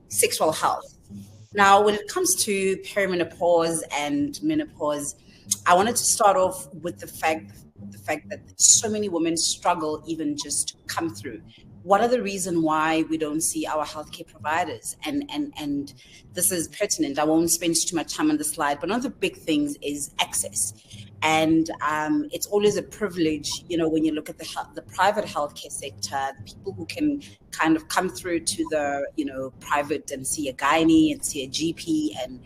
sexual health. Now, when it comes to perimenopause and menopause, I wanted to start off with the fact that so many women struggle even just to come through. What are the reasons why we don't see our healthcare providers? And this is pertinent. I won't spend too much time on the slide, but one of the big things is access. And it's always a privilege, when you look at the private healthcare sector, the people who can kind of come through to the, private and see a gynae and see a GP, and,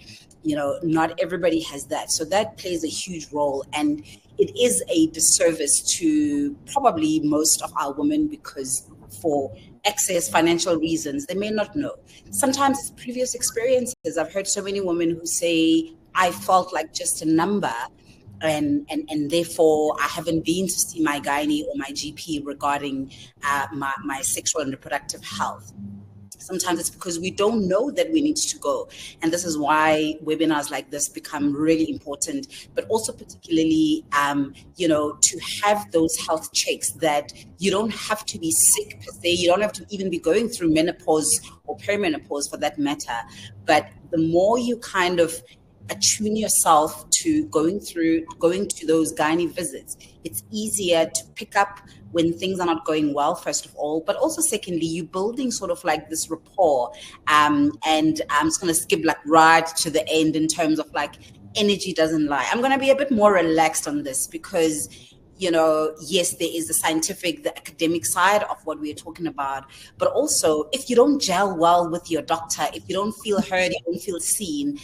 not everybody has that. So that plays a huge role. And it is a disservice to probably most of our women, because for access, financial reasons, they may not know. Sometimes it's previous experiences. I've heard so many women who say, I felt like just a number, and therefore I haven't been to see my gynae or my GP regarding my sexual and reproductive health. Sometimes it's because we don't know that we need to go. And this is why webinars like this become really important, but also particularly, to have those health checks, that you don't have to be sick per se. You don't have to even be going through menopause or perimenopause for that matter. But the more you kind of attune yourself to going to those gynae visits, it's easier to pick up when things are not going well, first of all, but also secondly, you're building sort of like this rapport. And I'm just going to skip like right to the end in terms of like energy doesn't lie. I'm going to be a bit more relaxed on this because, yes, there is the scientific, the academic side of what we're talking about, but also if you don't gel well with your doctor, if you don't feel heard, you don't feel seen,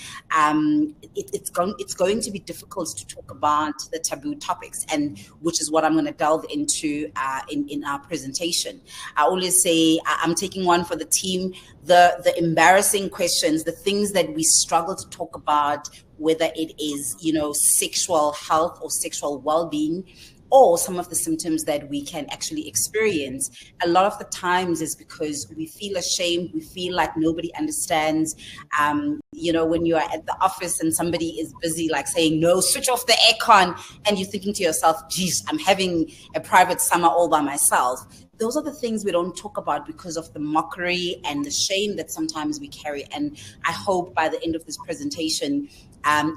it's going to be difficult to talk about the taboo topics, and which is what I'm going to delve into in our presentation. I always say I'm taking one for the team, the embarrassing questions, the things that we struggle to talk about, whether it is, sexual health or sexual well-being, or some of the symptoms that we can actually experience. A lot of the times is because we feel ashamed, we feel like nobody understands. When you are at the office and somebody is busy like saying, no, switch off the aircon, and you're thinking to yourself, geez, I'm having a private summer all by myself. Those are the things we don't talk about because of the mockery and the shame that sometimes we carry. And I hope by the end of this presentation,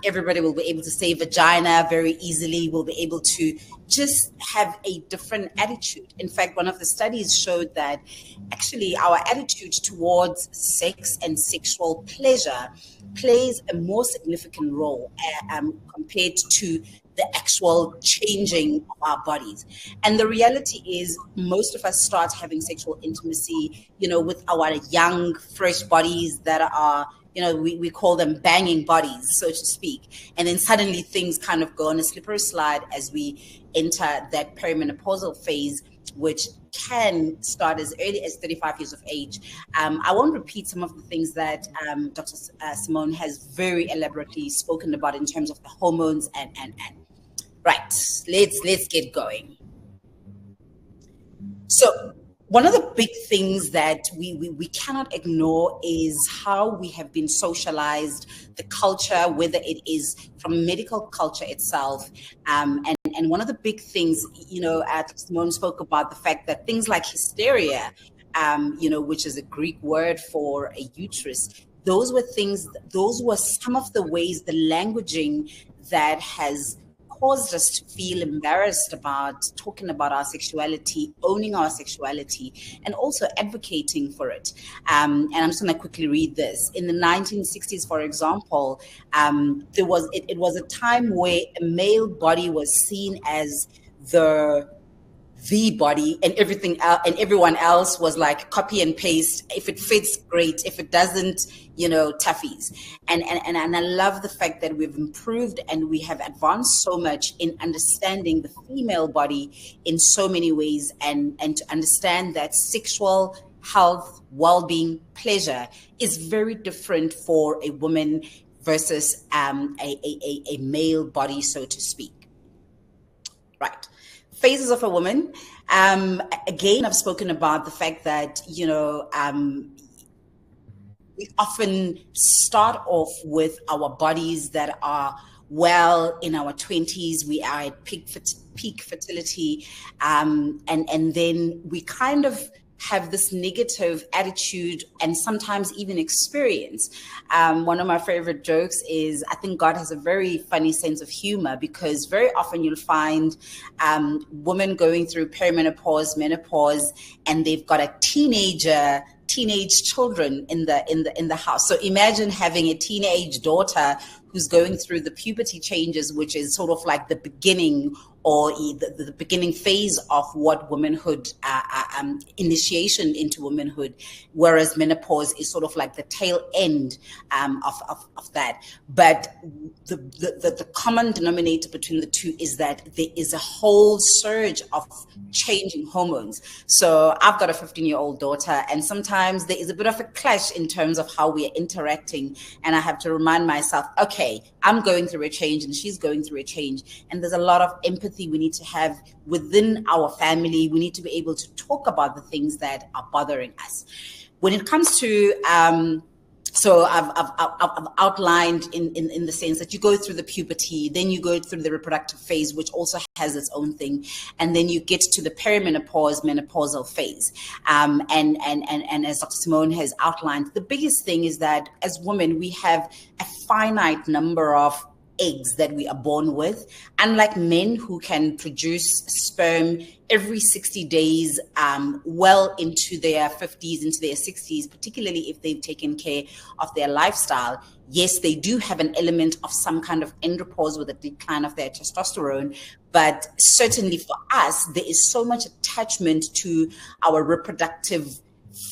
everybody will be able to say vagina very easily, will be able to just have a different attitude. In fact, one of the studies showed that actually our attitude towards sex and sexual pleasure plays a more significant role compared to the actual changing of our bodies. And the reality is most of us start having sexual intimacy, with our young, fresh bodies that are, we call them banging bodies, so to speak. And then suddenly things kind of go on a slippery slide as we enter that perimenopausal phase, which can start as early as 35 years of age. I won't repeat some of the things that Dr. Simone has very elaborately spoken about in terms of the hormones and. Right, let's get going. So one of the big things that we cannot ignore is how we have been socialized, the culture, whether it is from medical culture itself. And one of the big things, Simone spoke about the fact that things like hysteria, which is a Greek word for a uterus, those were some of the ways, the languaging that has caused us to feel embarrassed about talking about our sexuality, owning our sexuality, and also advocating for it. And I'm just going to quickly read this. In the 1960s, for example, it was a time where a male body was seen as the body, and everything else, and everyone else was like copy and paste. If it fits, great. If it doesn't, toughies. And I love the fact that we've improved and we have advanced so much in understanding the female body in so many ways, and to understand that sexual health, well-being, pleasure is very different for a woman versus a male body, so to speak. Right. Phases of a woman. Again, I've spoken about the fact that, we often start off with our bodies that are well in our 20s. We are at peak fertility. And then we kind of have this negative attitude and sometimes even experience. One of my favorite jokes is, I think God has a very funny sense of humor, because very often you'll find women going through perimenopause, menopause, and they've got a teenage children in the house. So imagine having a teenage daughter who's going through the puberty changes, which is sort of like the beginning, or the beginning phase of what womanhood, initiation into womanhood, whereas menopause is sort of like the tail end of that. But the common denominator between the two is that there is a whole surge of changing hormones. So I've got a 15-year-old daughter, and sometimes there is a bit of a clash in terms of how we are interacting, and I have to remind myself, okay, I'm going through a change and she's going through a change, and there's a lot of empathy we need to have within our family. We need to be able to talk about the things that are bothering us. When it comes to so I've outlined in the sense that you go through the puberty, then you go through the reproductive phase, which also has its own thing, and then you get to the perimenopause, menopausal phase. And as Dr. Simone has outlined, the biggest thing is that as women, we have a finite number of eggs that we are born with, unlike men who can produce sperm every 60 days, well into their 50s, into their 60s, particularly if they've taken care of their lifestyle. Yes, they do have an element of some kind of andropause with a decline of their testosterone, but certainly for us, there is so much attachment to our reproductive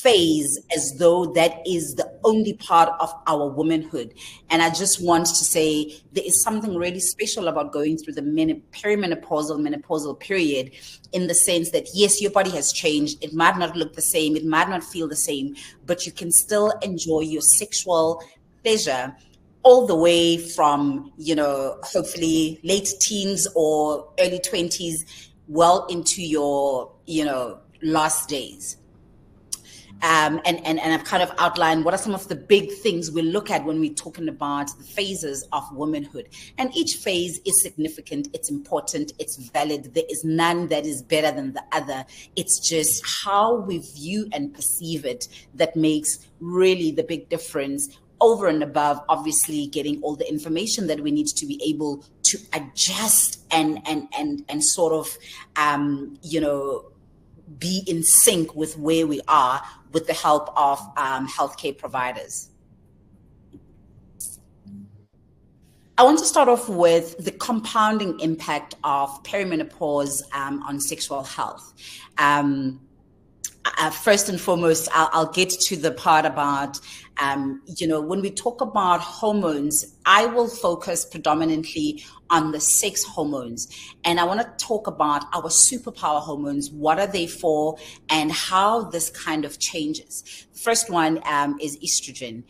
phase as though that is the only part of our womanhood. And I just want to say there is something really special about going through the perimenopausal, menopausal period, in the sense that, yes, your body has changed. It might not look the same. It might not feel the same, but you can still enjoy your sexual pleasure all the way from, hopefully late teens or early 20s, well into your, last days. And I've kind of outlined what are some of the big things we look at when we're talking about the phases of womanhood. And each phase is significant, it's important, it's valid. There is none that is better than the other. It's just how we view and perceive it that makes really the big difference, over and above obviously getting all the information that we need to be able to adjust and sort of be in sync with where we are with the help of healthcare providers. I want to start off with the compounding impact of perimenopause on sexual health. First and foremost, I'll get to the part about, when we talk about hormones, I will focus predominantly on the sex hormones. And I want to talk about our superpower hormones. What are they for, and how this kind of changes? The first one is estrogen.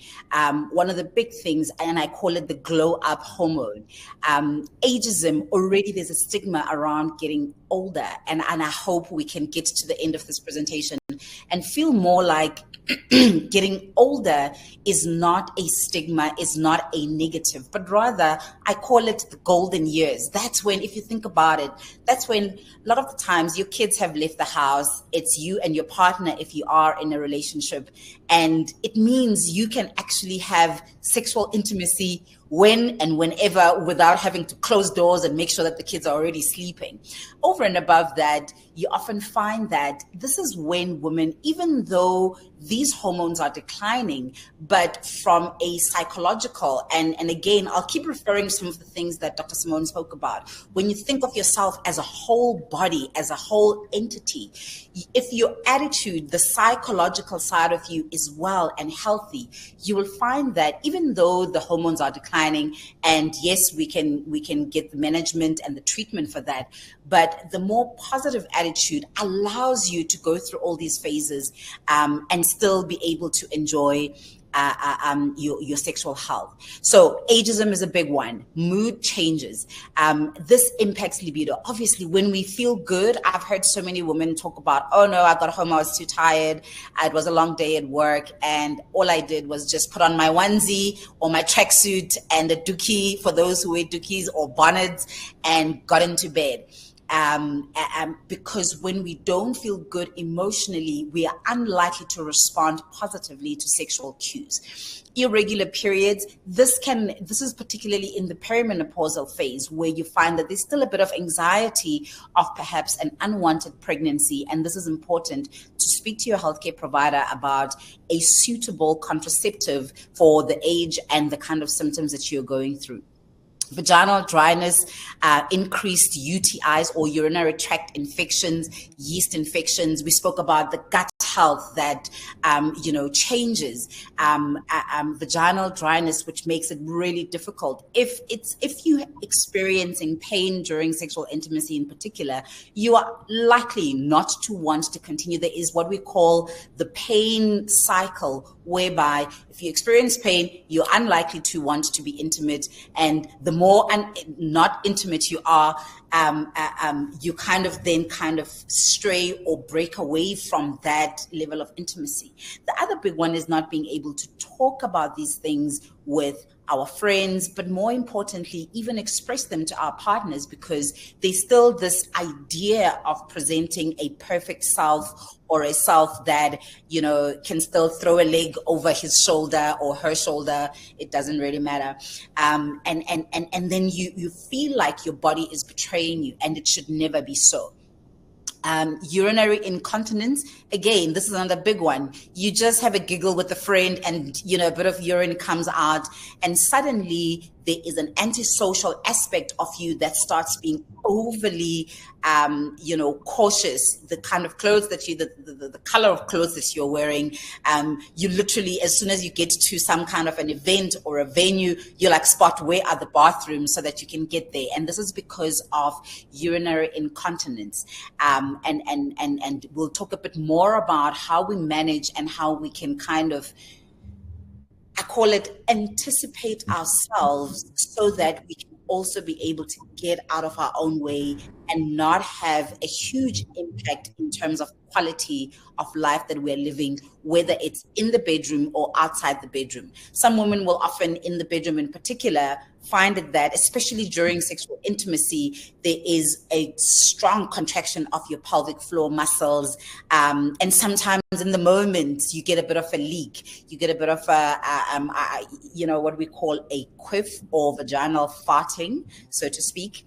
One of the big things, and I call it the glow up hormone. Ageism, already there's a stigma around getting older. And I hope we can get to the end of this presentation and feel more like getting older is not a stigma, is not a negative, but rather I call it the golden years. That's when, if you think about it, that's when a lot of the times your kids have left the house. It's you and your partner if you are in a relationship. And it means you can actually have sexual intimacy when and whenever without having to close doors and make sure that the kids are already sleeping. Over and above that, you often find that this is when women, even though these hormones are declining, but from a psychological, and again, I'll keep referring to some of the things that Dr. Simone spoke about. When you think of yourself as a whole body, as a whole entity, if your attitude, the psychological side of you is well and healthy, you will find that even though the hormones are declining, and yes, we can get the management and the treatment for that, but the more positive attitude allows you to go through all these phases and still be able to enjoy your sexual health. So ageism is a big one. Mood changes. This impacts libido. Obviously, when we feel good, I've heard so many women talk about, oh no, I got home, I was too tired. It was a long day at work, and all I did was just put on my onesie or my tracksuit and a dookie, for those who wear dookies or bonnets, and got into bed. because when we don't feel good emotionally, we are unlikely to respond positively to sexual cues. Irregular periods, this is particularly in the perimenopausal phase, where you find that there's still a bit of anxiety of perhaps an unwanted pregnancy, and this is important to speak to your healthcare provider about a suitable contraceptive for the age and the kind of symptoms that you're going through. Vaginal dryness, increased UTIs or urinary tract infections, yeast infections. We spoke about the gut health that, changes, vaginal dryness, which makes it really difficult. If you're experiencing pain during sexual intimacy in particular, you are likely not to want to continue. There is what we call the pain cycle, whereby if you experience pain, you're unlikely to want to be intimate. And the more not intimate you are, you kind of stray or break away from that level of intimacy. The other big one is not being able to talk about these things with our friends, but more importantly, even express them to our partners, because there's still this idea of presenting a perfect self, or a self that, can still throw a leg over his shoulder or her shoulder. It doesn't really matter. And then you feel like your body is betraying you, and it should never be so. Urinary incontinence, again, this is another big one. You just have a giggle with a friend and, a bit of urine comes out, and suddenly there is an antisocial aspect of you that starts being overly, cautious. The kind of clothes that the color of clothes that you're wearing, you literally, as soon as you get to some kind of an event or a venue, you're like, spot, where are the bathrooms so that you can get there? And this is because of urinary incontinence. And we'll talk a bit more about how we manage and how we can kind of, I call it, anticipate ourselves so that we can also be able to get out of our own way and not have a huge impact in terms of quality of life that we're living, whether it's in the bedroom or outside the bedroom. Some women will often, in the bedroom in particular, find that, especially during sexual intimacy, there is a strong contraction of your pelvic floor muscles. And sometimes in the moment, you get a bit of a leak. You get a bit of what we call a quiff, or vaginal farting, so to speak,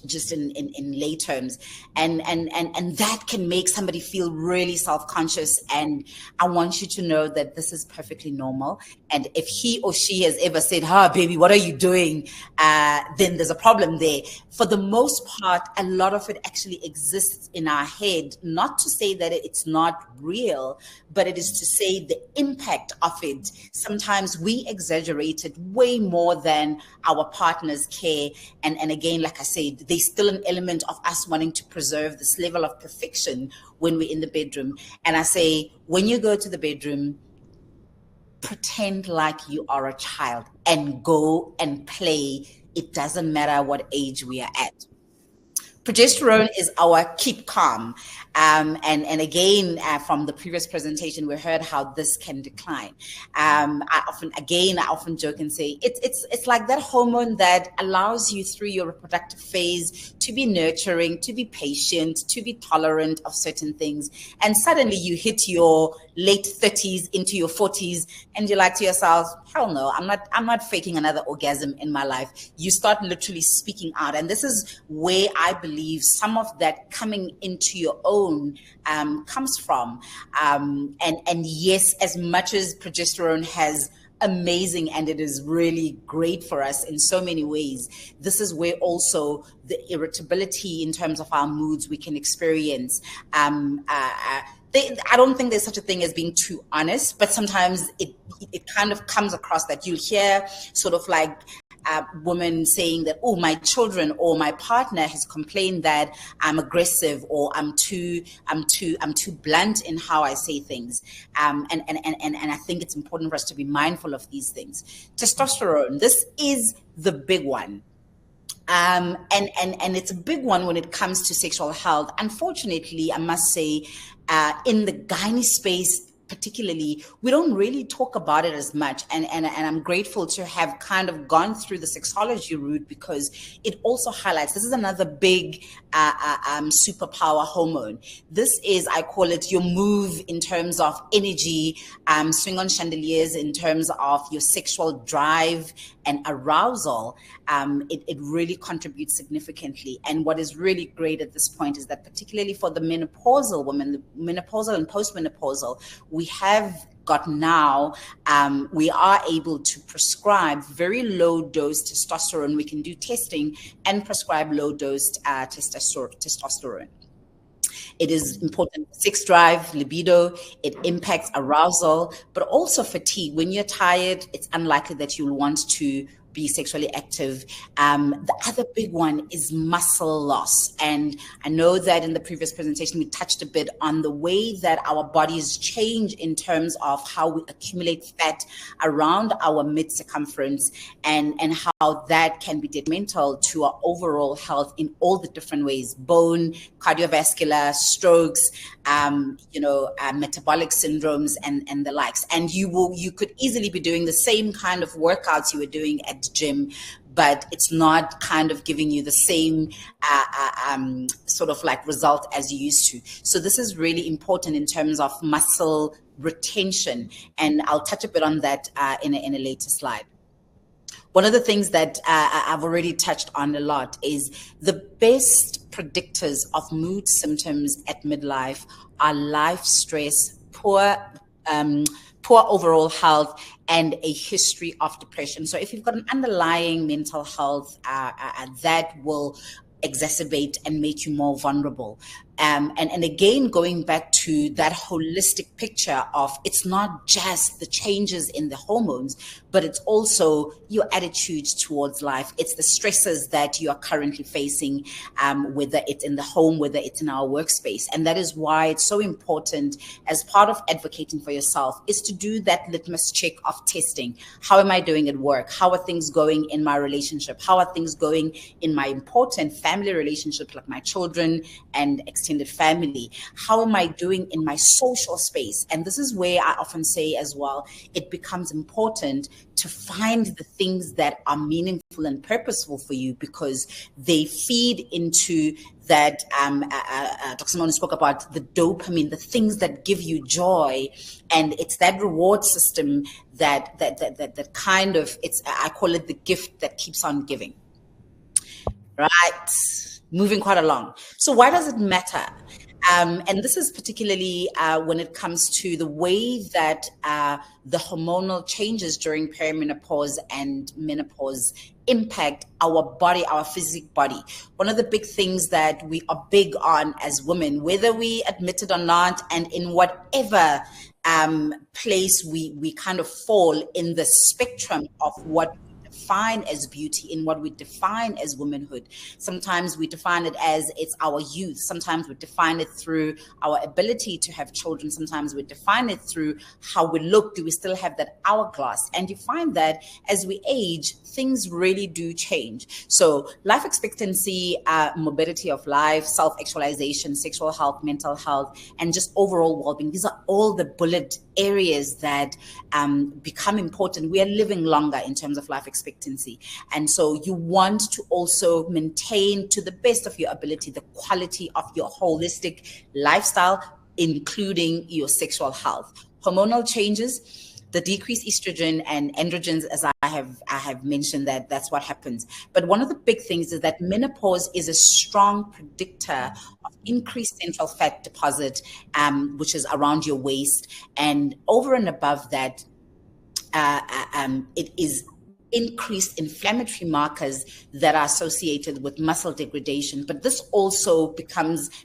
just in lay terms. And that can make somebody feel really self-conscious. And I want you to know that this is perfectly normal. And if he or she has ever said, baby, what are you doing? Then there's a problem there. For the most part, a lot of it actually exists in our head, not to say that it's not real, but it is to say the impact of it. Sometimes we exaggerate it way more than our partners care. And again, like I said, there's still an element of us wanting to preserve this level of perfection when we're in the bedroom. And I say, when you go to the bedroom, pretend like you are a child and go and play. It doesn't matter what age we are at. Progesterone is our keep calm. And again, from the previous presentation, we heard how this can decline. I often joke and say, it's like that hormone that allows you through your reproductive phase to be nurturing, to be patient, to be tolerant of certain things. And suddenly you hit your late 30s into your 40s, and you're like to yourself, hell no, I'm not faking another orgasm in my life. You start literally speaking out. And this is where I believe some of that coming into your own comes from. And yes, as much as progesterone has amazing, and it is really great for us in so many ways, this is where also the irritability in terms of our moods we can experience. I don't think there's such a thing as being too honest, but sometimes it kind of comes across that you'll hear sort of like a woman saying that, oh, my children or my partner has complained that I'm aggressive, or I'm too blunt in how I say things. And I think it's important for us to be mindful of these things. Testosterone, this is the big one. And it's a big one when it comes to sexual health. Unfortunately, I must say, in the gynae space, particularly, we don't really talk about it as much. And I'm grateful to have kind of gone through the sexology route, because it also highlights, this is another big superpower hormone. This is, I call it your move in terms of energy, swing on chandeliers in terms of your sexual drive and arousal. It really contributes significantly. And what is really great at this point is that, particularly for the menopausal women, the menopausal and postmenopausal, we have got now, we are able to prescribe very low dose testosterone. We can do testing and prescribe low dose testosterone. It is important for sex drive, libido, it impacts arousal, but also fatigue. When you're tired, it's unlikely that you'll want to be sexually active. The other big one is muscle loss. And I know that in the previous presentation, we touched a bit on the way that our bodies change in terms of how we accumulate fat around our mid circumference, and how that can be detrimental to our overall health in all the different ways: bone, cardiovascular, strokes, metabolic syndromes, and the likes. And you could easily be doing the same kind of workouts you were doing at the gym, but it's not kind of giving you the same sort of like result as you used to. So this is really important in terms of muscle retention, and I'll touch a bit on that in a later slide. One of the things that I've already touched on a lot is the best predictors of mood symptoms at midlife are life stress, poor overall health, and a history of depression. So if you've got an underlying mental health, that will exacerbate and make you more vulnerable. And again, going back to that holistic picture of, it's not just the changes in the hormones, but it's also your attitudes towards life. It's the stresses that you are currently facing, whether it's in the home, whether it's in our workspace. And that is why it's so important, as part of advocating for yourself, is to do that litmus check of testing. How am I doing at work? How are things going in my relationship? How are things going in my important family relationships, like my children and extended family? How am I doing in my social space? And this is where I often say as well, it becomes important to find the things that are meaningful and purposeful for you, because they feed into that. Dr. Simone spoke about the dopamine, the things that give you joy, and it's that reward system that kind of, I call it the gift that keeps on giving. Right, moving quite along. So why does it matter? And this is particularly when it comes to the way that the hormonal changes during perimenopause and menopause impact our body, our physical body. One of the big things that we are big on as women, whether we admit it or not, and in whatever place we kind of fall in the spectrum of what define as beauty, in what we define as womanhood. Sometimes we define it as it's our youth. Sometimes we define it through our ability to have children. Sometimes we define it through how we look. Do we still have that hourglass? And you find that as we age, things really do change. So life expectancy, mobility of life, self-actualization, sexual health, mental health, and just overall well-being. These are all the bullet areas that become important. We are living longer in terms of life expectancy. And so you want to also maintain, to the best of your ability, the quality of your holistic lifestyle, including your sexual health. Hormonal changes, the decreased estrogen and androgens, as I have mentioned, that's what happens. But one of the big things is that menopause is a strong predictor of increased central fat deposit, which is around your waist. And over and above that, it is increased inflammatory markers that are associated with muscle degradation. But this also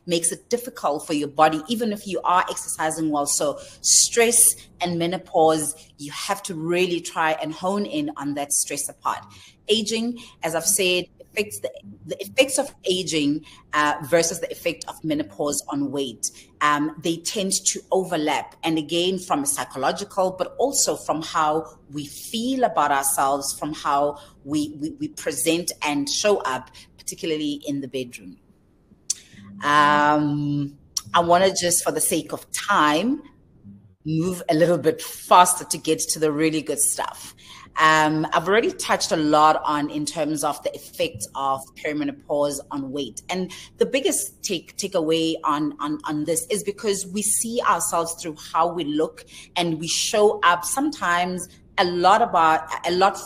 makes it difficult for your body, even if you are exercising well. So stress and menopause, you have to really try and hone in on that stressor part. Aging, as I've said, the effects of aging versus the effect of menopause on weight. They tend to overlap. And again, from a psychological, but also from how we feel about ourselves, from how we present and show up, particularly in the bedroom. I want to just, for the sake of time, move a little bit faster to get to the really good stuff. I've already touched a lot on in terms of the effect of perimenopause on weight. And the biggest takeaway on this is because we see ourselves through how we look, and we show up sometimes a lot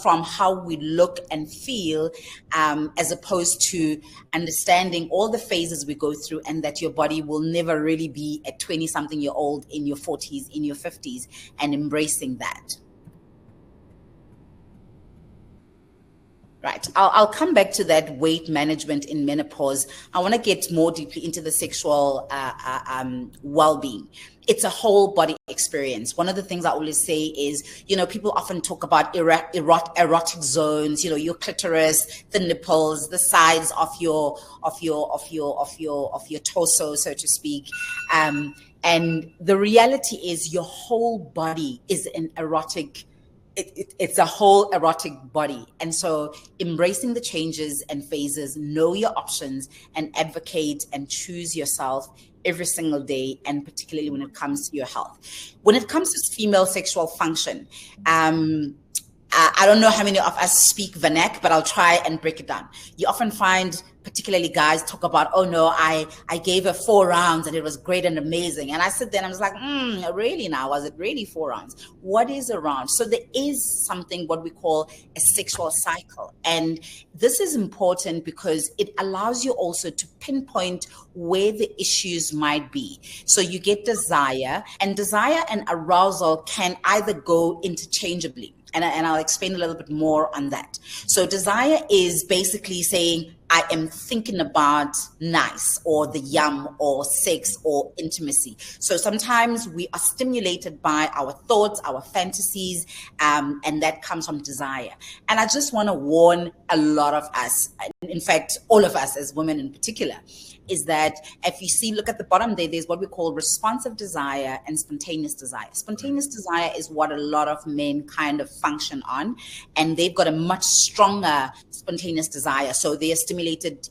from how we look and feel, as opposed to understanding all the phases we go through, and that your body will never really be a 20-something-year-old in your 40s, in your 50s, and embracing that. Right. I'll come back to that weight management in menopause. I want to get more deeply into the sexual well-being. It's a whole body experience. One of the things I always say is, people often talk about erotic zones, your clitoris, the nipples, the sides of your torso, so to speak. And the reality is your whole body is an erotic. It's a whole erotic body. And so embracing the changes and phases, know your options, and advocate and choose yourself every single day, and particularly when it comes to your health. When it comes to female sexual function, I don't know how many of us speak vernac, but I'll try and break it down. You often find, particularly guys, talk about, oh no, I gave her 4 rounds and it was great and amazing. And I sit there and I was like, really now? Was it really 4 rounds? What is a round? So there is something, what we call a sexual cycle. And this is important because it allows you also to pinpoint where the issues might be. So you get desire, and arousal can either go interchangeably. And I'll explain a little bit more on that. So desire is basically saying, I am thinking about nice, or the yum, or sex, or intimacy. So sometimes we are stimulated by our thoughts, our fantasies, and that comes from desire. And I just want to warn a lot of us, in fact, all of us as women in particular, is that if you look at the bottom there's what we call responsive desire and spontaneous desire. Spontaneous desire is what a lot of men kind of function on, and they've got a much stronger spontaneous desire. So they are stimulated,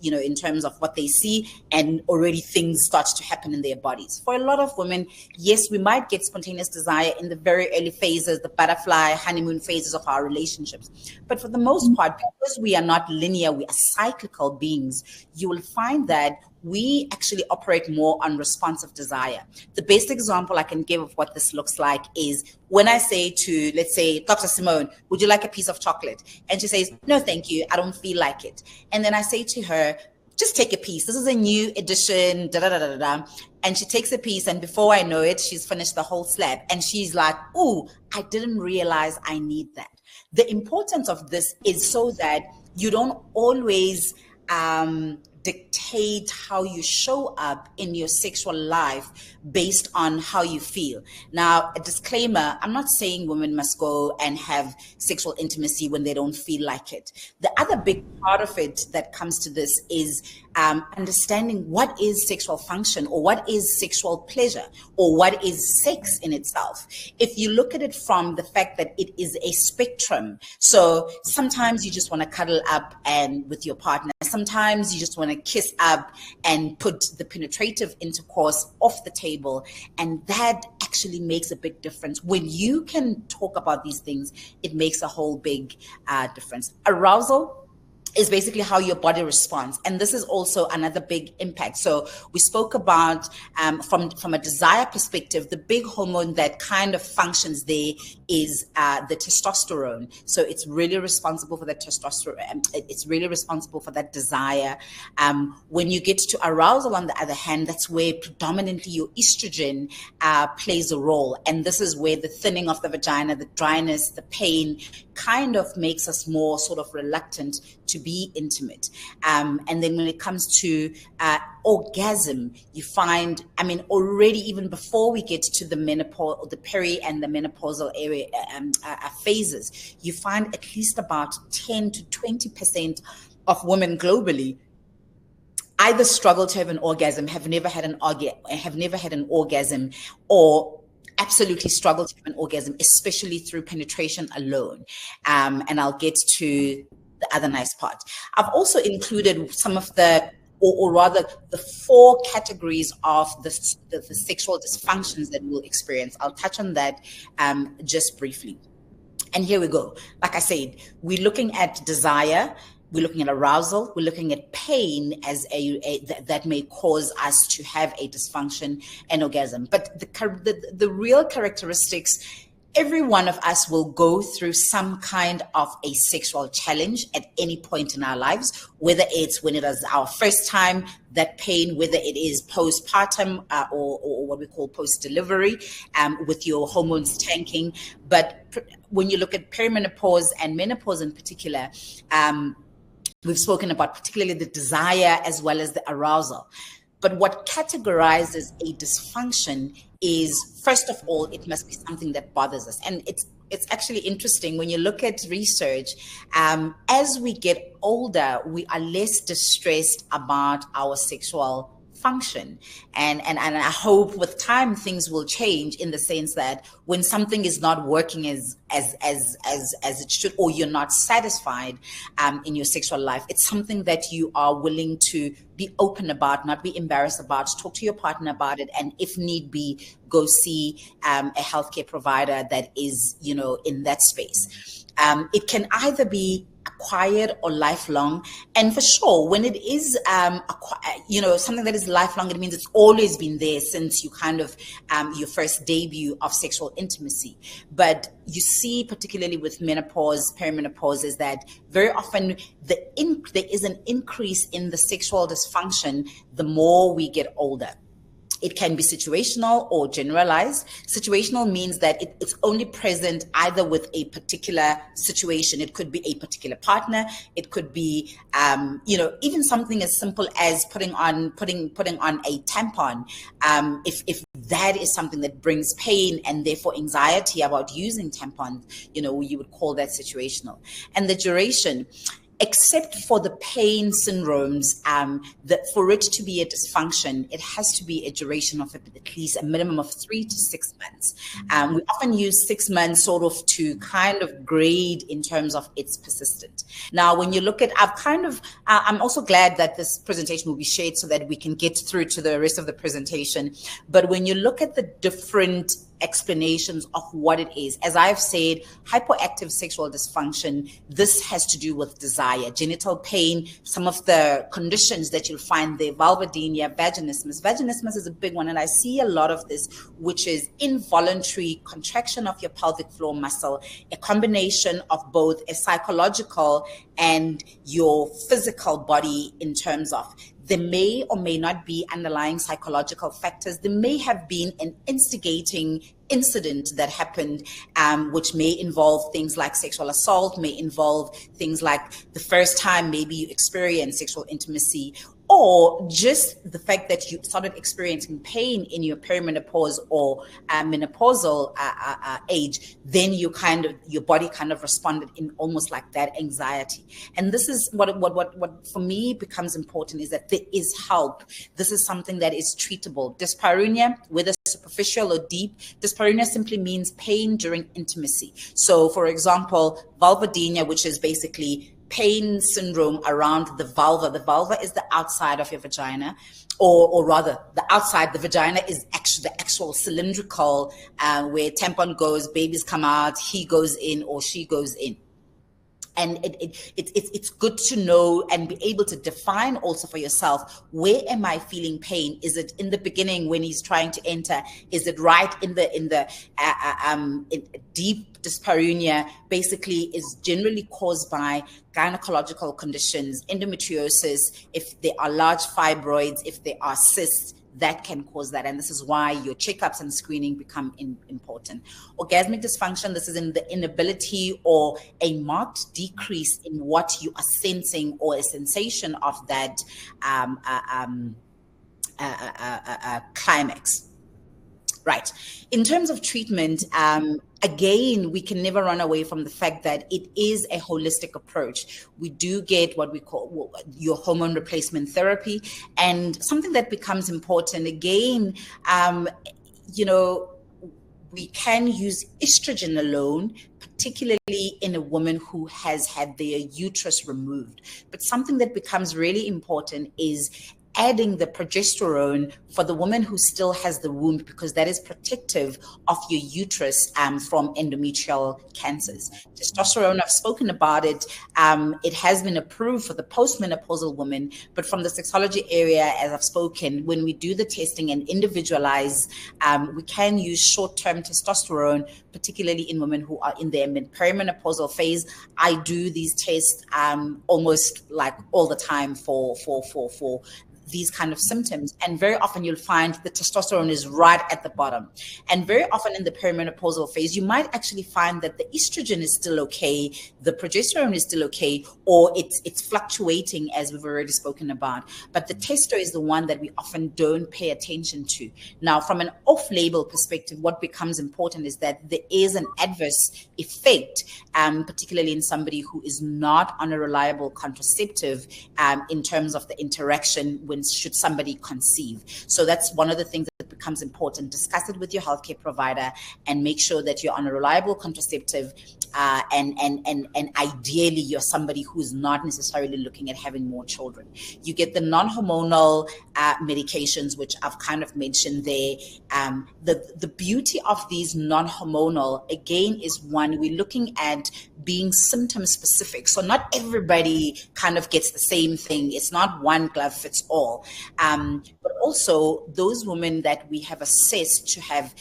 in terms of what they see, and already things start to happen in their bodies. For a lot of women, yes, we might get spontaneous desire in the very early phases, the butterfly, honeymoon phases of our relationships. But for the most part, because we are not linear, we are cyclical beings, you will find that we actually operate more on responsive desire. The best example I can give of what this looks like is when I say to, let's say, Dr. Simone, would you like a piece of chocolate? And she says, no, thank you, I don't feel like it. And then I say to her, just take a piece. This is a new edition, da-da-da-da-da. And she takes a piece, and before I know it, she's finished the whole slab. And she's like, ooh, I didn't realize I need that. The importance of this is so that you don't always dictate how you show up in your sexual life based on how you feel. Now, a disclaimer, I'm not saying women must go and have sexual intimacy when they don't feel like it. The other big part of it that comes to this is understanding what is sexual function, or what is sexual pleasure, or what is sex in itself. If you look at it from the fact that it is a spectrum, so sometimes you just want to cuddle up and with your partner, sometimes you just want to kiss up and put the penetrative intercourse off the table, and that actually makes a big difference. When you can talk about these things, it makes a whole big difference. Arousal is basically how your body responds. And this is also another big impact. So we spoke about, from a desire perspective, the big hormone that kind of functions there is the testosterone. So it's really responsible for that testosterone. It's really responsible for that desire. When you get to arousal, on the other hand, that's where predominantly your estrogen plays a role. And this is where the thinning of the vagina, the dryness, the pain kind of makes us more sort of reluctant to be intimate. And then when it comes to orgasm, you find, already even before we get to the menopause, the peri and the menopausal area phases, you find at least about 10 to 20% of women globally either struggle to have an orgasm, have never had an orgasm, or absolutely struggle to have an orgasm, especially through penetration alone. And I'll get to the other nice part. I've also included some of the or rather the 4 categories of the sexual dysfunctions that we'll experience. I'll touch on that just briefly. And here we go. Like I said, we're looking at desire, we're looking at arousal, we're looking at pain as that may cause us to have a dysfunction and orgasm. But the real characteristics, every one of us will go through some kind of a sexual challenge at any point in our lives, whether it's when it is our first time, that pain, whether it is postpartum or what we call post-delivery, with your hormones tanking. But when you look at perimenopause and menopause in particular, we've spoken about particularly the desire as well as the arousal. But what categorizes a dysfunction is, first of all, it must be something that bothers us. And it's actually interesting when you look at research, as we get older, we are less distressed about our sexual function. And I hope with time things will change, in the sense that when something is not working as it should, or you're not satisfied in your sexual life, it's something that you are willing to be open about, not be embarrassed about, talk to your partner about it, and if need be, go see a healthcare provider that is, in that space. It can either be acquired or lifelong, and for sure, when it is something that is lifelong, it means it's always been there since you kind of your first debut of sexual intimacy. But you see, particularly with menopause, perimenopause, is that very often there is an increase in the sexual dysfunction the more we get older. It can be situational or generalized. Situational means that it's only present either with a particular situation. It could be a particular partner. It could be, even something as simple as putting on a tampon. If that is something that brings pain and therefore anxiety about using tampons, you would call that situational. And the duration, except for the pain syndromes, that for it to be a dysfunction, it has to be a duration of at least a minimum of 3 to 6 months. We often use 6 months sort of to kind of grade in terms of its persistent. Now, when you look at, I'm also glad that this presentation will be shared so that we can get through to the rest of the presentation. But when you look at the different explanations of what it is, as I've said, hypoactive sexual dysfunction, this has to do with desire, genital pain, some of the conditions that you'll find there, vulvodynia, vaginismus. Vaginismus is a big one, and I see a lot of this, which is involuntary contraction of your pelvic floor muscle, a combination of both a psychological and your physical body, in terms of there may or may not be underlying psychological factors. There may have been an instigating incident that happened, which may involve things like sexual assault, may involve things like the first time maybe you experience sexual intimacy, or just the fact that you started experiencing pain in your perimenopause or menopausal age, then your body kind of responded in almost like that anxiety. And this is what for me becomes important, is that there is help. This is something that is treatable. Dyspareunia, whether superficial or deep, dyspareunia simply means pain during intimacy. So for example, vulvodynia, which is basically pain syndrome around the vulva. The vulva is the outside of your vagina, or rather the outside, the vagina is actually the actual cylindrical, where tampon goes, babies come out, he goes in or she goes in. And it's good to know and be able to define also for yourself, where am I feeling pain? Is it in the beginning when he's trying to enter? Is it right in deep dyspareunia? Basically is generally caused by gynecological conditions, endometriosis, if there are large fibroids, if there are cysts, that can cause that. And this is why your checkups and screening become important. Orgasmic dysfunction, this is in the inability or a marked decrease in what you are sensing, or a sensation of that climax. Right. In terms of treatment, again, we can never run away from the fact that it is a holistic approach. We do get what we call your hormone replacement therapy, and something that becomes important again, We can use estrogen alone, particularly in a woman who has had their uterus removed. But something that becomes really important is adding the progesterone for the woman who still has the womb, because that is protective of your uterus from endometrial cancers. Testosterone, I've spoken about it. It has been approved for the postmenopausal woman, but from the sexology area, as I've spoken, when we do the testing and individualize, we can use short-term testosterone, particularly in women who are in their perimenopausal phase. I do these tests almost like all the time for these kind of symptoms, and very often you'll find the testosterone is right at the bottom. And very often in the perimenopausal phase, you might actually find that the estrogen is still okay, the progesterone is still okay, or it's fluctuating, as we've already spoken about. But the testo is the one that we often don't pay attention to. Now, from an off-label perspective, what becomes important is that there is an adverse effect, particularly in somebody who is not on a reliable contraceptive, in terms of the interaction when should somebody conceive. So that's one of the things that becomes important. Discuss it with your healthcare provider and make sure that you're on a reliable contraceptive, and ideally you're somebody who's not necessarily looking at having more children. You get the non-hormonal medications, which I've kind of mentioned there. The beauty of these non-hormonal, again, is one, we're looking at being symptom specific. So not everybody kind of gets the same thing. It's not one glove fits all. But also those women that we have assessed to have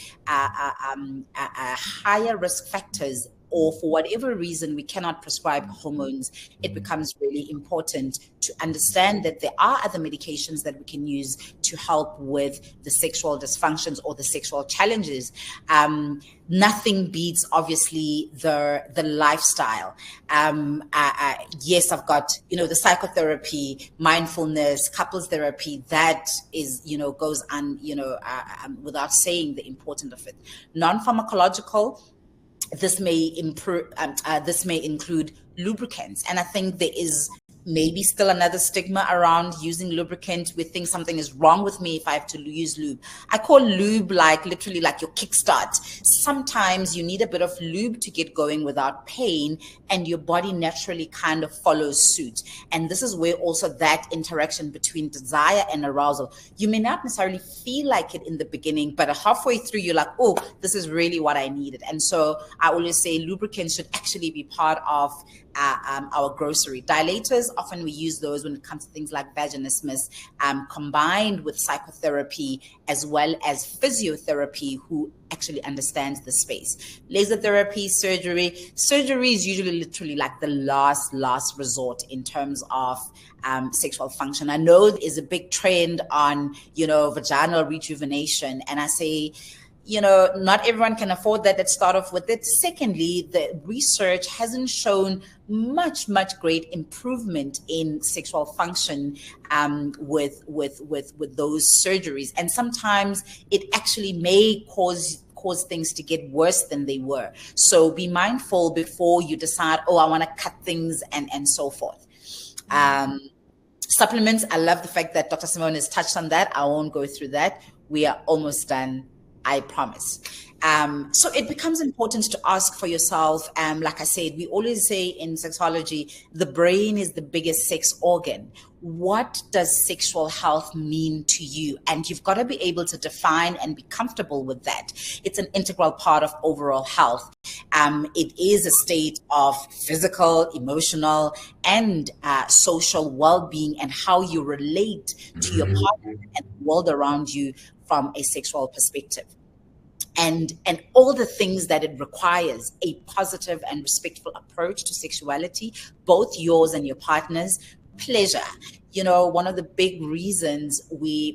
higher risk factors, or for whatever reason we cannot prescribe hormones, it becomes really important to understand that there are other medications that we can use to help with the sexual dysfunctions or the sexual challenges. Nothing beats, obviously, the lifestyle. Yes, I've got, the psychotherapy, mindfulness, couples therapy, that is, goes on, without saying the importance of it. Non-pharmacological, this may include lubricants. And I think there is maybe still another stigma around using lubricant. We think something is wrong with me if I have to use lube. I call lube literally like your kickstart. Sometimes you need a bit of lube to get going without pain, and your body naturally kind of follows suit. And this is where also that interaction between desire and arousal, you may not necessarily feel like it in the beginning, but halfway through you're like, oh, this is really what I needed. And so I always say lubricants should actually be part of our grocery. Dilators, often we use those when it comes to things like vaginismus, combined with psychotherapy as well as physiotherapy, who actually understands the space. Laser therapy, surgery. Surgery is usually literally like the last resort in terms of sexual function. I know there is a big trend on, vaginal rejuvenation, and I say, not everyone can afford that. Let's start off with it. Secondly, the research hasn't shown much great improvement in sexual function with those surgeries, and sometimes it actually may cause things to get worse than they were. So be mindful before you decide, oh, I want to cut things and so forth. Supplements, I love the fact that Dr. Simone has touched on that. I won't go through that. We are almost done, I promise. So it becomes important to ask for yourself. Like I said, we always say in sexology, the brain is the biggest sex organ. What does sexual health mean to you? And you've got to be able to define and be comfortable with that. It's an integral part of overall health. It is a state of physical, emotional, and social well-being, and how you relate to your partner and the world around you from a sexual perspective. And all the things that it requires, a positive and respectful approach to sexuality, both yours and your partner's. Pleasure. One of the big reasons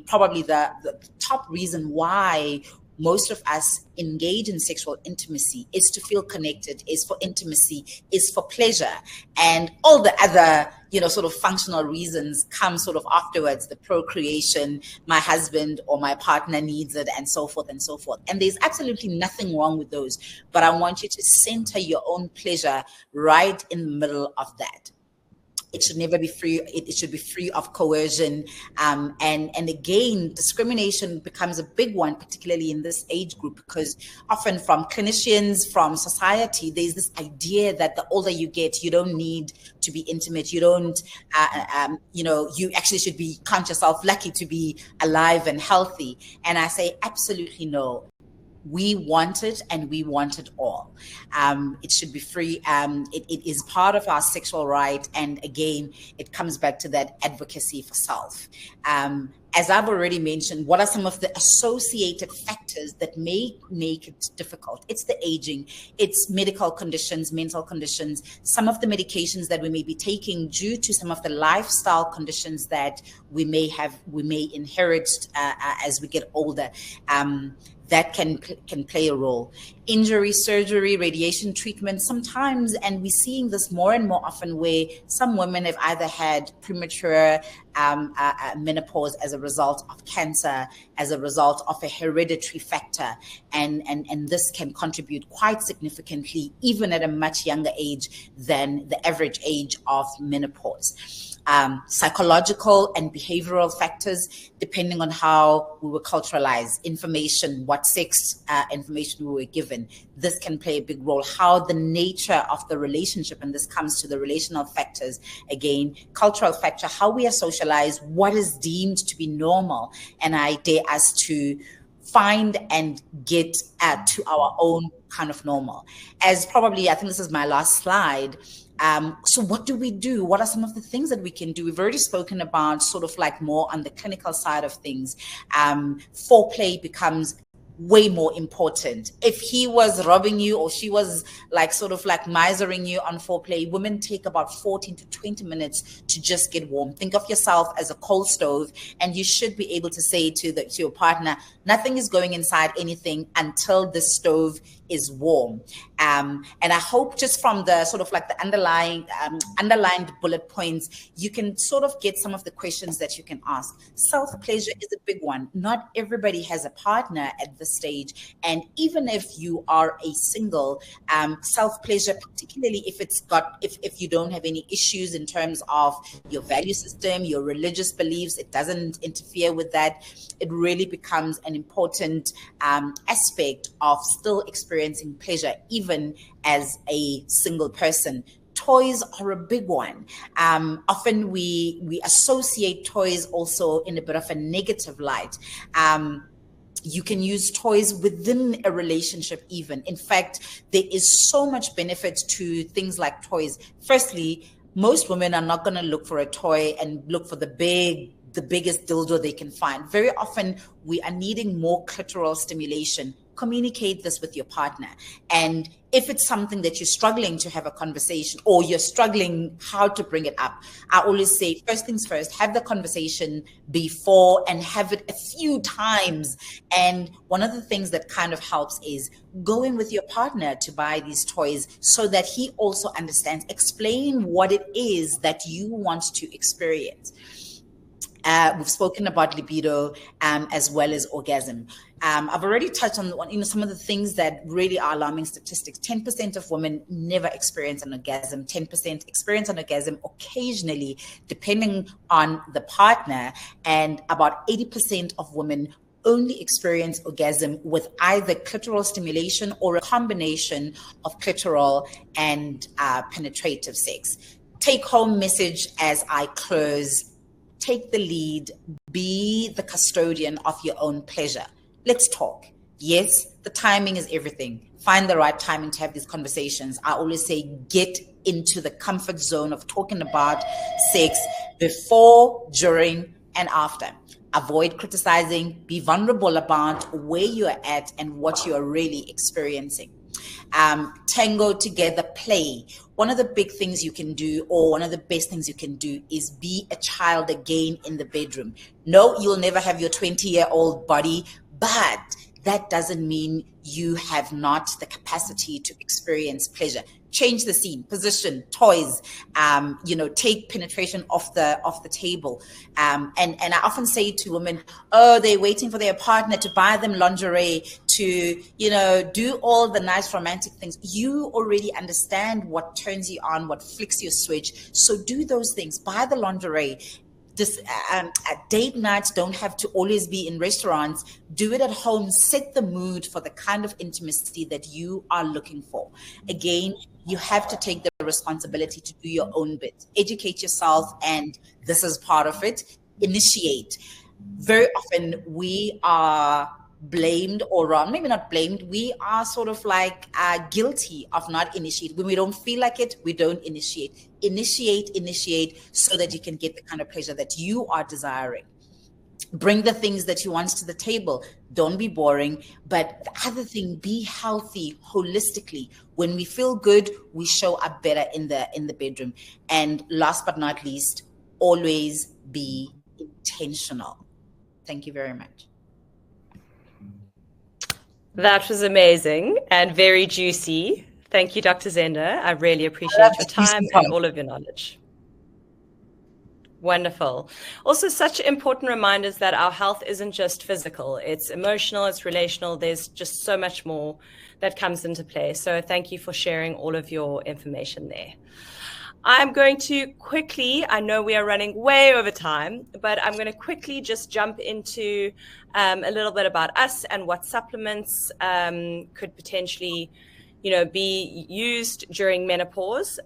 probably the top reason why most of us engage in sexual intimacy is to feel connected, is for intimacy, is for pleasure. And all the other, sort of functional reasons come sort of afterwards, the procreation, my husband or my partner needs it, and so forth and so forth. And there's absolutely nothing wrong with those, but I want you to center your own pleasure right in the middle of that. It should never be free. It should be free of coercion. And again, discrimination becomes a big one, particularly in this age group, because often from clinicians, from society, there's this idea that the older you get, you don't need to be intimate. You don't, you actually should count yourself lucky to be alive and healthy. And I say, absolutely no. We want it, and we want it all. It should be free. It is part of our sexual right. And again, it comes back to that advocacy for self. As I've already mentioned, what are some of the associated factors that may make it difficult? It's the aging, it's medical conditions, mental conditions, some of the medications that we may be taking due to some of the lifestyle conditions that we may inherit as we get older. That can play a role. Injury, surgery, radiation treatment sometimes, and we're seeing this more and more often, where some women have either had premature menopause as a result of cancer, as a result of a hereditary factor, and this can contribute quite significantly, even at a much younger age than the average age of menopause. Psychological and behavioral factors, depending on how we were culturalized, information, what sex information we were given. This can play a big role. How the nature of the relationship, and this comes to the relational factors, again, cultural factor, how we are socialized, what is deemed to be normal, and I dare us to find and get to our own kind of normal. As probably, I think this is my last slide. So what do we do? What are some of the things that we can do? We've already spoken about sort of like more on the clinical side of things. Foreplay becomes way more important. If he was robbing you, or she was like sort of like misering you on foreplay, women take about 14 to 20 minutes to just get warm. Think of yourself as a coal stove, and you should be able to say to your partner, nothing is going inside anything until the stove is warm. And I hope just from the sort of like the underlined bullet points, you can sort of get some of the questions that you can ask. Self-pleasure is a big one. Not everybody has a partner at this stage. And even if you are a single, self-pleasure, particularly if you don't have any issues in terms of your value system, your religious beliefs, it doesn't interfere with that. It really becomes an important aspect of still experiencing pleasure, even as a single person. Toys are a big one. Often we associate toys also in a bit of a negative light. You can use toys within a relationship even. In fact, there is so much benefit to things like toys. Firstly, most women are not going to look for a toy and look for the biggest dildo they can find. Very often we are needing more clitoral stimulation. Communicate this with your partner. And if it's something that you're struggling to have a conversation, or you're struggling how to bring it up, I always say, first things first, have the conversation before and have it a few times. And one of the things that kind of helps is going with your partner to buy these toys so that he also understands. Explain what it is that you want to experience. We've spoken about libido as well as orgasm. I've already touched on some of the things that really are alarming statistics. 10% of women never experience an orgasm. 10% experience an orgasm occasionally, depending on the partner. And about 80% of women only experience orgasm with either clitoral stimulation or a combination of clitoral and penetrative sex. Take home message as I close. Take the lead, be the custodian of your own pleasure. Let's talk. Yes, the timing is everything. Find the right timing to have these conversations. I always say, get into the comfort zone of talking about sex before, during, and after. Avoid criticizing. Be vulnerable about where you are at and what you are really experiencing. Tango together, play. One of the big things you can do, or one of the best things you can do, is be a child again in the bedroom. No, you'll never have your 20-year-old body, but that doesn't mean you have not the capacity to experience pleasure. Change the scene, position, toys, take penetration off the table. And I often say to women, oh, they're waiting for their partner to buy them lingerie to, do all the nice romantic things. You already understand what turns you on, what flicks your switch. So do those things. Buy the lingerie. This date nights don't have to always be in restaurants. Do it at home. Set the mood for the kind of intimacy that you are looking for. Again, you have to take the responsibility to do your own bit. Educate yourself, and this is part of it. Initiate. Very often we are blamed, or maybe not blamed, we are sort of like guilty of not initiating. When we don't feel like it, we don't initiate. Initiate so that you can get the kind of pleasure that you are desiring. Bring the things that you want to the table. Don't be boring. But the other thing, be healthy holistically. When we feel good, we show up better in the bedroom. And last but not least, always be intentional. Thank you very much. That was amazing and very juicy. Thank you, Dr. Zenda. I really appreciate your time and all of your knowledge. Wonderful. Also, such important reminders that our health isn't just physical. It's emotional, it's relational. There's just so much more that comes into play. So thank you for sharing all of your information there. I'm going to quickly, I know we are running way over time, but I'm going to quickly just jump into a little bit about us and what supplements could potentially, be used during menopause.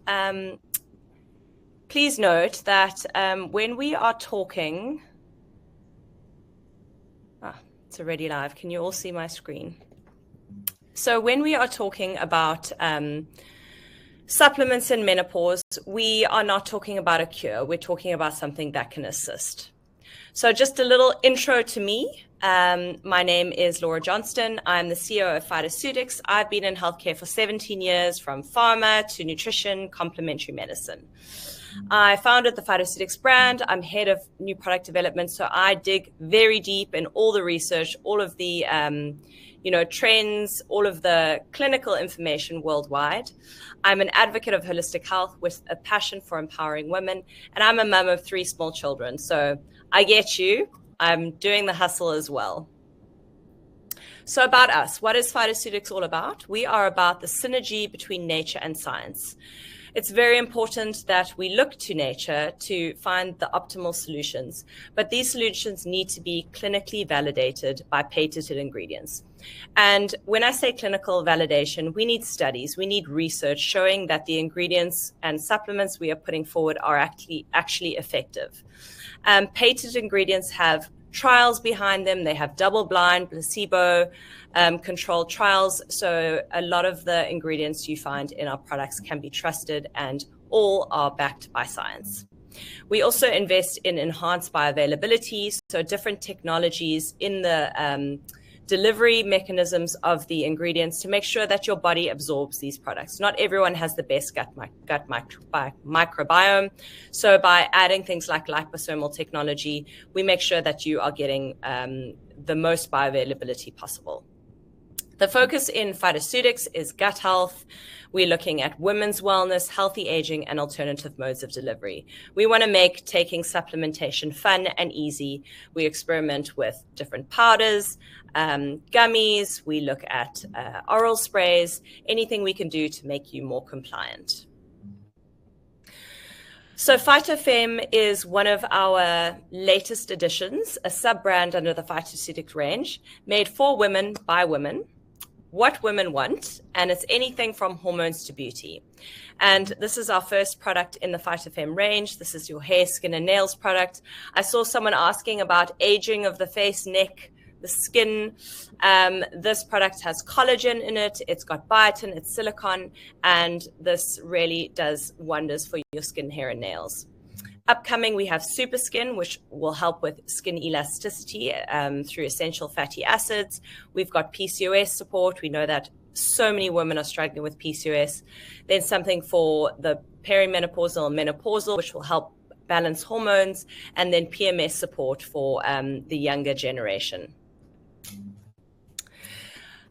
Please note that when we are talking, it's already live. Can you all see my screen? So when we are talking about supplements in menopause, we are not talking about a cure. We're talking about something that can assist. So just a little intro to me. My name is Laura Johnston. I'm the CEO of Phytoceutics. I've been in healthcare for 17 years, from pharma to nutrition, complementary medicine. I founded the Phytoceutics brand. I'm head of new product development. So I dig very deep in all the research, all of the trends, all of the clinical information worldwide. I'm an advocate of holistic health with a passion for empowering women, and I'm a mum of 3 small children. So I get you. I'm doing the hustle as well. So about us, what is Phytoceutics all about? We are about the synergy between nature and science. It's very important that we look to nature to find the optimal solutions, but these solutions need to be clinically validated by patented ingredients. And when I say clinical validation, we need studies, we need research showing that the ingredients and supplements we are putting forward are actually effective. Patented ingredients have trials behind them. They have double-blind, placebo controlled trials. So a lot of the ingredients you find in our products can be trusted, and all are backed by science. We also invest in enhanced bioavailability, so different technologies in the delivery mechanisms of the ingredients to make sure that your body absorbs these products. Not everyone has the best gut microbiome. So by adding things like liposomal technology, we make sure that you are getting the most bioavailability possible. The focus in Phytoceutics is gut health. We're looking at women's wellness, healthy aging, and alternative modes of delivery. We want to make taking supplementation fun and easy. We experiment with different powders, gummies. We look at oral sprays, anything we can do to make you more compliant. So PhytoFem is one of our latest additions, a sub-brand under the Phytoceutics range, made for women by women, what women want, and it's anything from hormones to beauty. And this is our first product in the PhytoFem range. This is your hair, skin, and nails product. I saw someone asking about aging of the face, neck, the skin. This product has collagen in it. It's got biotin, it's silicone, and this really does wonders for your skin, hair, and nails. Upcoming, we have Super Skin, which will help with skin elasticity through essential fatty acids. We've got PCOS support. We know that so many women are struggling with PCOS. Then something for the perimenopausal and menopausal, which will help balance hormones. And then PMS support for the younger generation.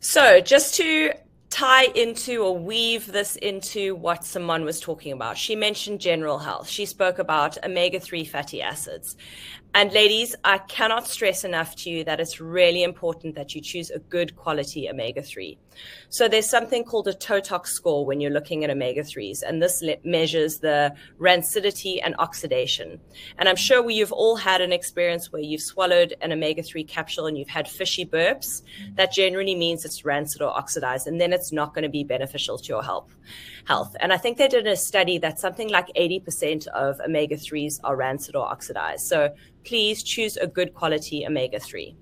So just to tie into or weave this into what Simone was talking about. She mentioned general health. She spoke about omega-3 fatty acids. And ladies, I cannot stress enough to you that it's really important that you choose a good quality omega-3. So there's something called a TOTOX score when you're looking at omega-3s, and this measures the rancidity and oxidation. And I'm sure you've all had an experience where you've swallowed an omega-3 capsule and you've had fishy burps. That generally means it's rancid or oxidized, and then it's not going to be beneficial to your health. And I think they did a study that something like 80% of omega-3s are rancid or oxidized. So please choose a good quality omega-3.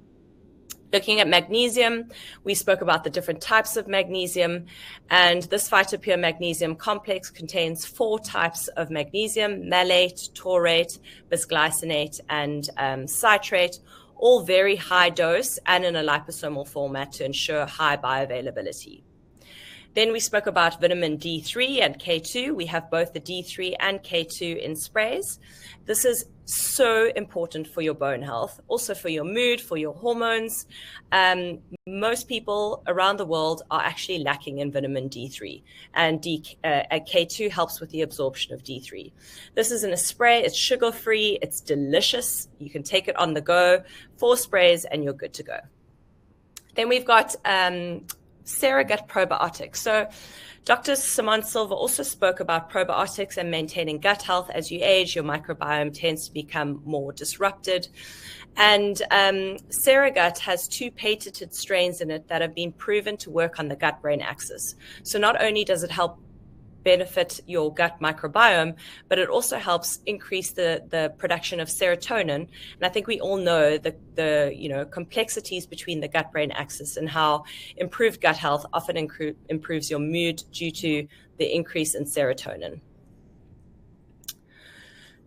Looking at magnesium, we spoke about the different types of magnesium, and this PhytoPure magnesium complex contains 4 types of magnesium: malate, taurate, bisglycinate, and citrate, all very high dose and in a liposomal format to ensure high bioavailability. Then we spoke about vitamin D3 and K2. We have both the D3 and K2 in sprays. This is so important for your bone health, also for your mood, for your hormones. Most people around the world are actually lacking in vitamin D3, and K2 helps with the absorption of D3. This is in a spray. It's sugar-free. It's delicious. You can take it on the go. 4 sprays and you're good to go. Then we've got Gut probiotics. So Dr. Simone Silver also spoke about probiotics and maintaining gut health. As you age, your microbiome tends to become more disrupted. And Gut has 2 patented strains in it that have been proven to work on the gut-brain axis. So not only does it help benefit your gut microbiome, but it also helps increase the production of serotonin. And I think we all know the complexities between the gut-brain axis and how improved gut health often improves your mood due to the increase in serotonin.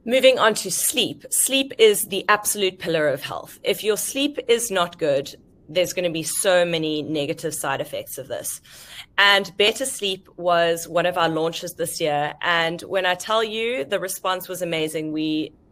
Moving on to sleep. Sleep is the absolute pillar of health. If your sleep is not good, there's going to be so many negative side effects of this. And Better Sleep was one of our launches this year. And when I tell you the response was amazing,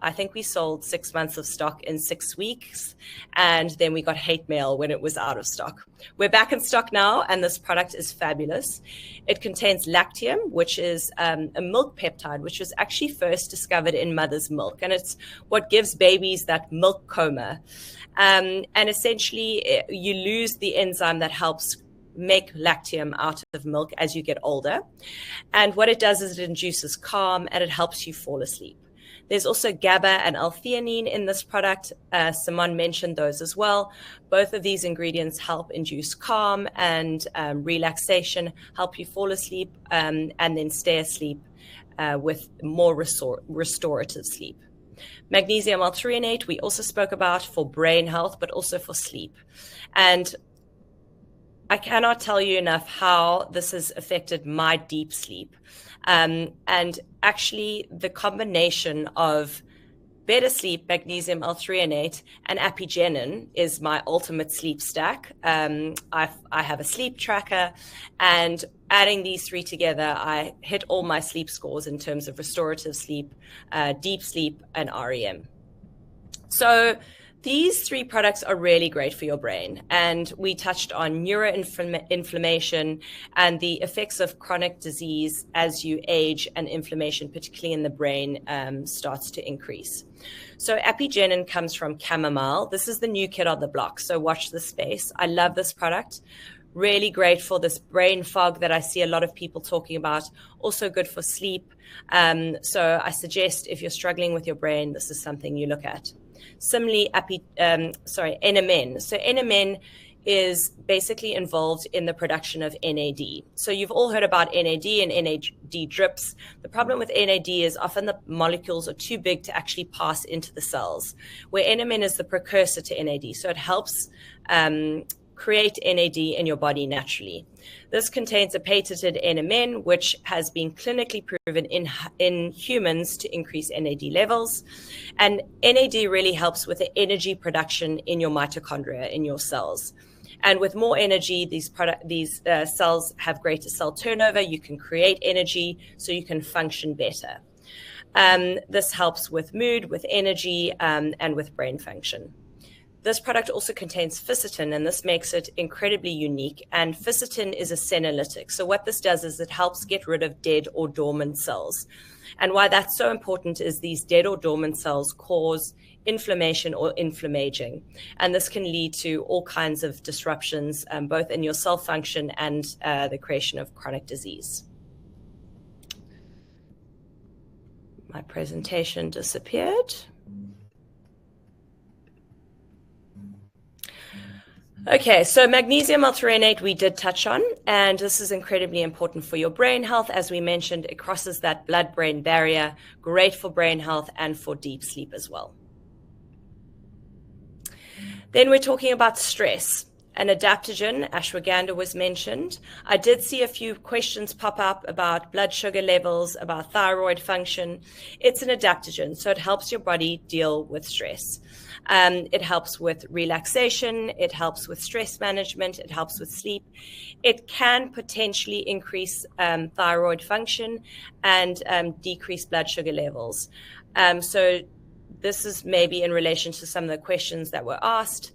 I think we sold 6 months of stock in 6 weeks. And then we got hate mail when it was out of stock. We're back in stock now, and this product is fabulous. It contains lactium, which is a milk peptide, which was actually first discovered in mother's milk. And it's what gives babies that milk coma. And essentially, you lose the enzyme that helps make lactium out of milk as you get older. And what it does is it induces calm and it helps you fall asleep. There's also GABA and L-theanine in this product. Simone mentioned those as well. Both of these ingredients help induce calm and relaxation, help you fall asleep, and then stay asleep with more restorative sleep. Magnesium L-threonate we also spoke about for brain health, but also for sleep. And I cannot tell you enough how this has affected my deep sleep. And actually, the combination of Better Sleep, magnesium L-threonate, and apigenin is my ultimate sleep stack. I have a sleep tracker, and adding these 3 together, I hit all my sleep scores in terms of restorative sleep, deep sleep, and REM. So these 3 products are really great for your brain. And we touched on neuroinflammation and the effects of chronic disease as you age, and inflammation, particularly in the brain, starts to increase. So apigenin comes from chamomile. This is the new kid on the block. So watch this space. I love this product. Really great for this brain fog that I see a lot of people talking about. Also good for sleep. So I suggest if you're struggling with your brain, this is something you look at. Similarly, NMN. So NMN is basically involved in the production of NAD. So you've all heard about NAD and NAD drips. The problem with NAD is often the molecules are too big to actually pass into the cells, where NMN is the precursor to NAD. So it helps create NAD in your body naturally. This contains a patented NMN, which has been clinically proven in humans to increase NAD levels. And NAD really helps with the energy production in your mitochondria, in your cells. And with more energy, these cells have greater cell turnover. You can create energy so you can function better. This helps with mood, with energy, and with brain function. This product also contains Phytoceutics, and this makes it incredibly unique. And Phytoceutics is a senolytic. So what this does is it helps get rid of dead or dormant cells. And why that's so important is these dead or dormant cells cause inflammation or inflammaging. And this can lead to all kinds of disruptions, both in your cell function and the creation of chronic disease. My presentation disappeared. Okay, so magnesium multhreonate we did touch on, and this is incredibly important for your brain health. As we mentioned, it crosses that blood-brain barrier, great for brain health and for deep sleep as well. Then we're talking about stress. An adaptogen, ashwagandha, was mentioned. I did see a few questions pop up about blood sugar levels, about thyroid function. It's an adaptogen, so it helps your body deal with stress. It helps with relaxation. It helps with stress management. It helps with sleep. It can potentially increase thyroid function and decrease blood sugar levels. So this is maybe in relation to some of the questions that were asked.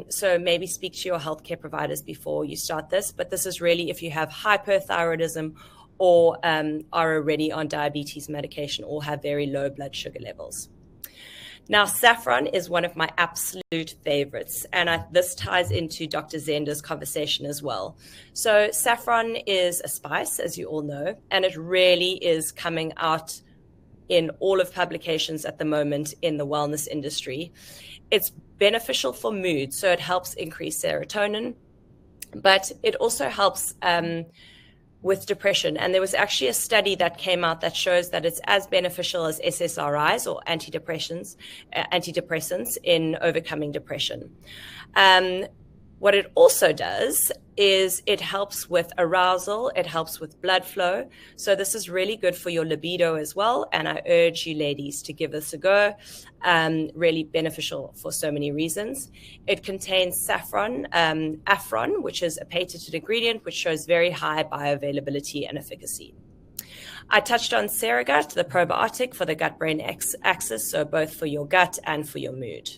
So maybe speak to your healthcare providers before you start this. But this is really if you have hyperthyroidism or are already on diabetes medication or have very low blood sugar levels. Now, saffron is one of my absolute favorites, and this ties into Dr. Zenda's conversation as well. So saffron is a spice, as you all know, and it really is coming out in all of publications at the moment in the wellness industry. It's beneficial for mood, so it helps increase serotonin, but it also helps with depression. And there was actually a study that came out that shows that it's as beneficial as SSRIs or antidepressants in overcoming depression. What it also does is it helps with arousal, it helps with blood flow. So this is really good for your libido as well. And I urge you ladies to give this a go. Really beneficial for so many reasons. It contains saffron, affron, which is a patented ingredient, which shows very high bioavailability and efficacy. I touched on Ceregut, the probiotic for the gut-brain axis, so both for your gut and for your mood.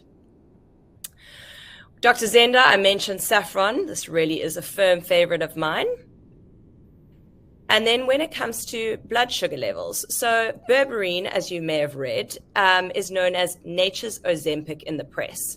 Dr. Zenda, I mentioned saffron. This really is a firm favorite of mine. And then when it comes to blood sugar levels, so berberine, as you may have read, is known as nature's Ozempic in the press.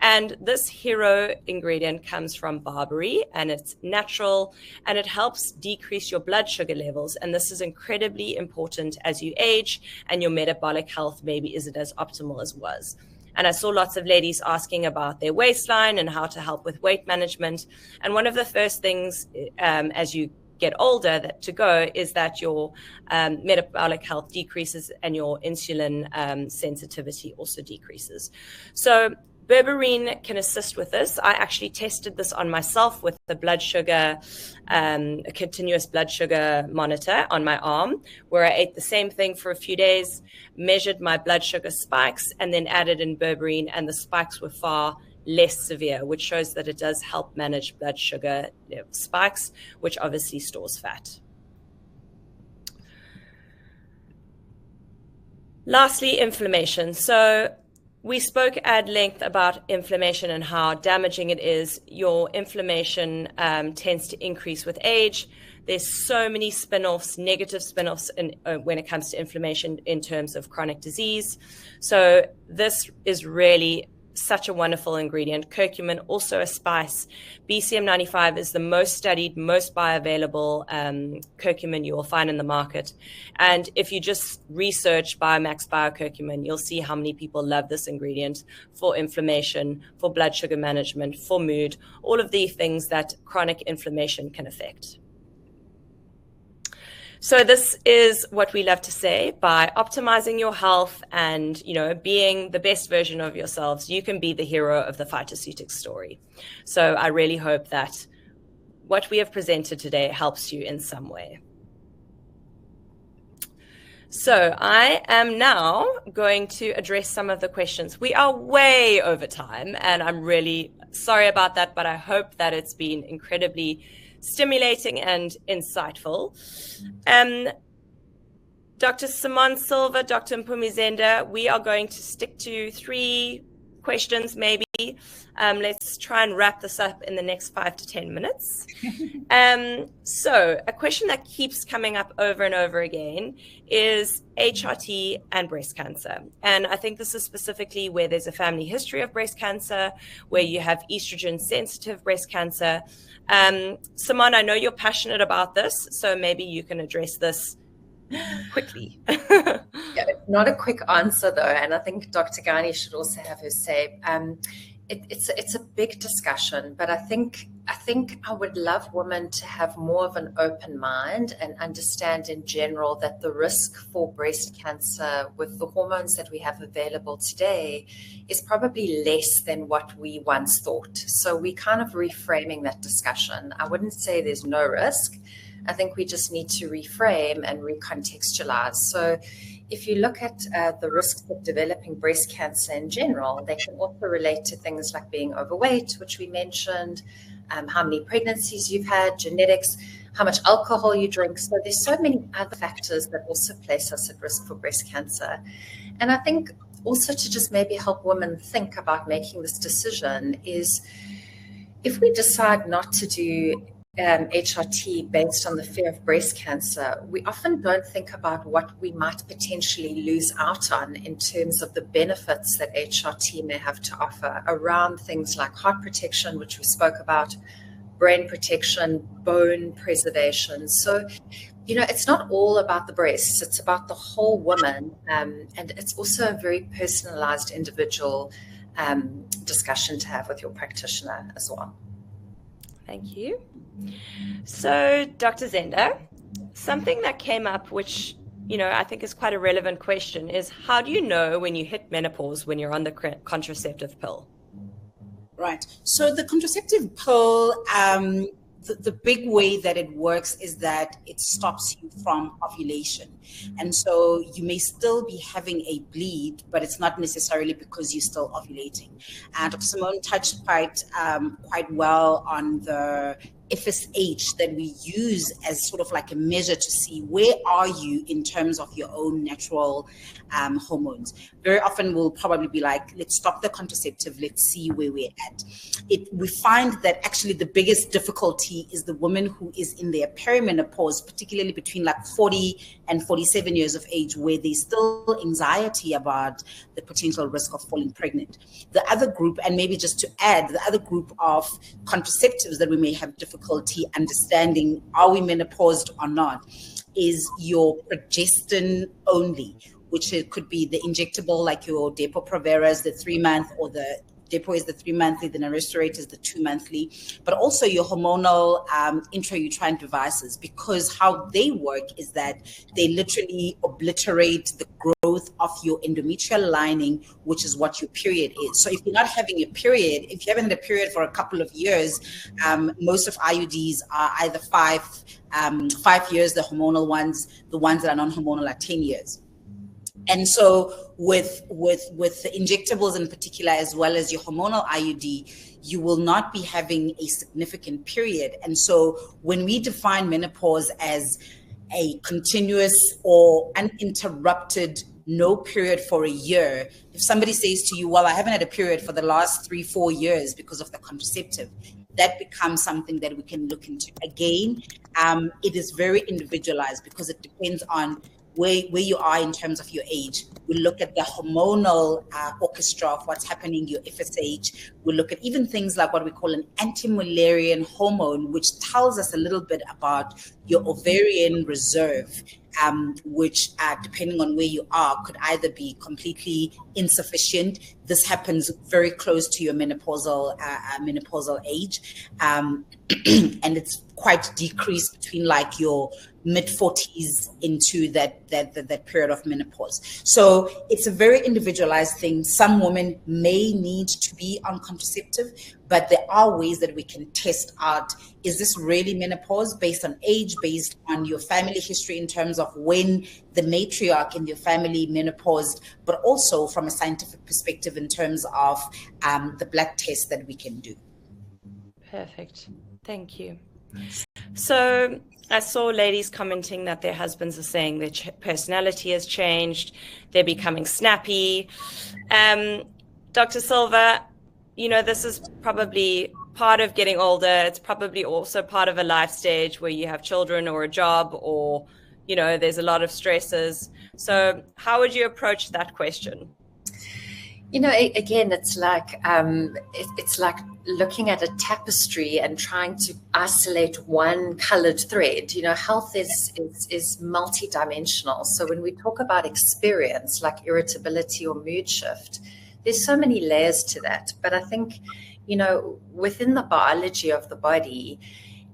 And this hero ingredient comes from barberry, and it's natural, and it helps decrease your blood sugar levels. And this is incredibly important as you age and your metabolic health maybe isn't as optimal as was. And I saw lots of ladies asking about their waistline and how to help with weight management. And one of the first things as you get older to go is that your metabolic health decreases and your insulin sensitivity also decreases. So berberine can assist with this. I actually tested this on myself with the blood sugar, a continuous blood sugar monitor on my arm, where I ate the same thing for a few days, measured my blood sugar spikes, and then added in berberine, and the spikes were far less severe, which shows that it does help manage blood sugar spikes, which obviously stores fat. Lastly, inflammation. So we spoke at length about inflammation and how damaging it is. Your inflammation tends to increase with age. There's so many spin-offs, negative spin-offs when it comes to inflammation in terms of chronic disease. So this is really such a wonderful ingredient. Curcumin, also a spice. BCM95 is the most studied, most bioavailable curcumin you will find in the market. And if you just research Biomax Biocurcumin, you'll see how many people love this ingredient for inflammation, for blood sugar management, for mood, all of the things that chronic inflammation can affect. So this is what we love to say: by optimizing your health and, being the best version of yourselves, you can be the hero of the Phytoceutics story. So I really hope that what we have presented today helps you in some way. So I am now going to address some of the questions. We are way over time, and I'm really sorry about that, but I hope that it's been incredibly stimulating and insightful. Dr. Simone Silver, Dr. Mpume Zenda, we are going to stick to 3 questions maybe. Let's try and wrap this up in the next 5 to 10 minutes. So a question that keeps coming up over and over again is HRT and breast cancer. And I think this is specifically where there's a family history of breast cancer, where you have estrogen sensitive breast cancer. Simone, I know you're passionate about this, so maybe you can address this quickly. Yeah, not a quick answer though, and I think Dr. Ghani should also have her say. It's a big discussion, but I think I would love women to have more of an open mind and understand in general that the risk for breast cancer with the hormones that we have available today is probably less than what we once thought. So we're kind of reframing that discussion. I wouldn't say there's no risk. I think we just need to reframe and recontextualize. So if you look at the risks of developing breast cancer in general, they can also relate to things like being overweight, which we mentioned, how many pregnancies you've had, genetics, how much alcohol you drink. So there's so many other factors that also place us at risk for breast cancer. And I think also to just maybe help women think about making this decision is if we decide not to do HRT based on the fear of breast cancer, we often don't think about what we might potentially lose out on in terms of the benefits that HRT may have to offer around things like heart protection, which we spoke about, brain protection, bone preservation. So, it's not all about the breasts, it's about the whole woman. And it's also a very personalized individual discussion to have with your practitioner as well. Thank you. So, Dr. Zenda, something that came up, which, I think is quite a relevant question, is how do you know when you hit menopause when you're on the contraceptive pill? Right. So the contraceptive pill, the big way that it works is that it stops you from ovulation. And so you may still be having a bleed, but it's not necessarily because you're still ovulating. And Dr. Simone touched quite well on the FSH that we use as sort of like a measure to see where are you in terms of your own natural hormones. Very often we'll probably be like, let's stop the contraceptive, let's see where we're at. We find that actually the biggest difficulty is the woman who is in their perimenopause, particularly between like 40 and 47 years of age, where there's still anxiety about the potential risk of falling pregnant. The other group, and maybe just to add, the other group of contraceptives that we may have difficulty understanding, are we menopaused or not, is your progestin only, which it could be the injectable, like your Depo-Provera is the 3-month, or the Depo is the 3-monthly, the Restorate is the 2-monthly, but also your hormonal intrauterine devices, because how they work is that they literally obliterate the growth of your endometrial lining, which is what your period is. So if you're not having a period, if you haven't had a period for a couple of years, most of IUDs are either 5 years, the hormonal ones, the ones that are non-hormonal are 10 years. And so with the injectables in particular, as well as your hormonal IUD, you will not be having a significant period. And so when we define menopause as a continuous or uninterrupted no period for a year, if somebody says to you, well, I haven't had a period for the last 3-4 years because of the contraceptive, that becomes something that we can look into. Again, it is very individualized because it depends on where you are in terms of your age. We look at the hormonal orchestra of what's happening, your FSH. We look at even things like what we call an anti-Mullerian hormone, which tells us a little bit about your ovarian reserve, which depending on where you are, could either be completely insufficient. This happens very close to your menopausal age, and it's quite decreased between like your mid-40s into that period of menopause. So it's a very individualized thing. Some women may need to be on contraceptive, but there are ways that we can test out, is this really menopause based on age, based on your family history in terms of when the matriarch in your family menopaused, but also from a scientific perspective in terms of the blood test that we can do. Perfect. Thank you. So I saw ladies commenting that their husbands are saying their personality has changed, they're becoming snappy. Dr. Dr. Silver, this is probably part of getting older. It's probably also part of a life stage where you have children or a job or, there's a lot of stresses. So how would you approach that question? Again, it's like looking at a tapestry and trying to isolate one colored thread. Health is multidimensional. So when we talk about experience like irritability or mood shift, there's so many layers to that. But I think, within the biology of the body,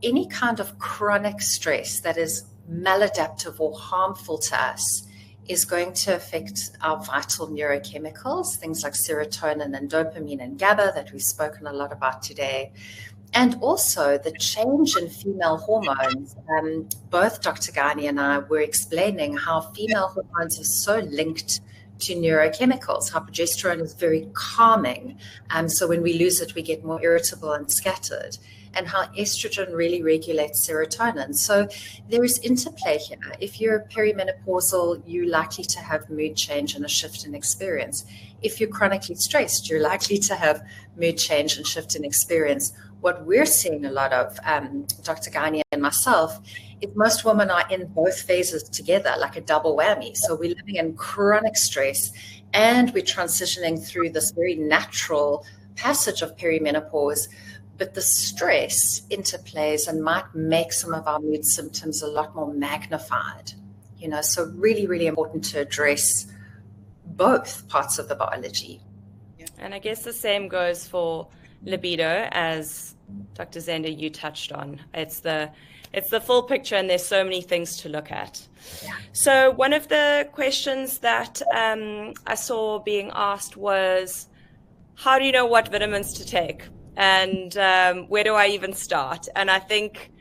any kind of chronic stress that is maladaptive or harmful to us is going to affect our vital neurochemicals, things like serotonin and dopamine and GABA that we've spoken a lot about today. And also the change in female hormones. Both Dr. Ghani and I were explaining how female hormones are so linked to neurochemicals, how progesterone is very calming. So when we lose it, we get more irritable and scattered. And how estrogen really regulates serotonin. So there is interplay here. If you're perimenopausal, you're likely to have mood change and a shift in experience. If you're chronically stressed, you're likely to have mood change and shift in experience. What we're seeing a lot of, Dr. Ghani and myself, is most women are in both phases together, like a double whammy. So we're living in chronic stress and we're transitioning through this very natural passage of perimenopause. But the stress interplays and might make some of our mood symptoms a lot more magnified. So really, really important to address both parts of the biology. And I guess the same goes for libido, as Dr. Zenda, you touched on. It's the full picture, and there's so many things to look at. Yeah. So one of the questions that I saw being asked was, how do you know what vitamins to take? And where do I even start? And I think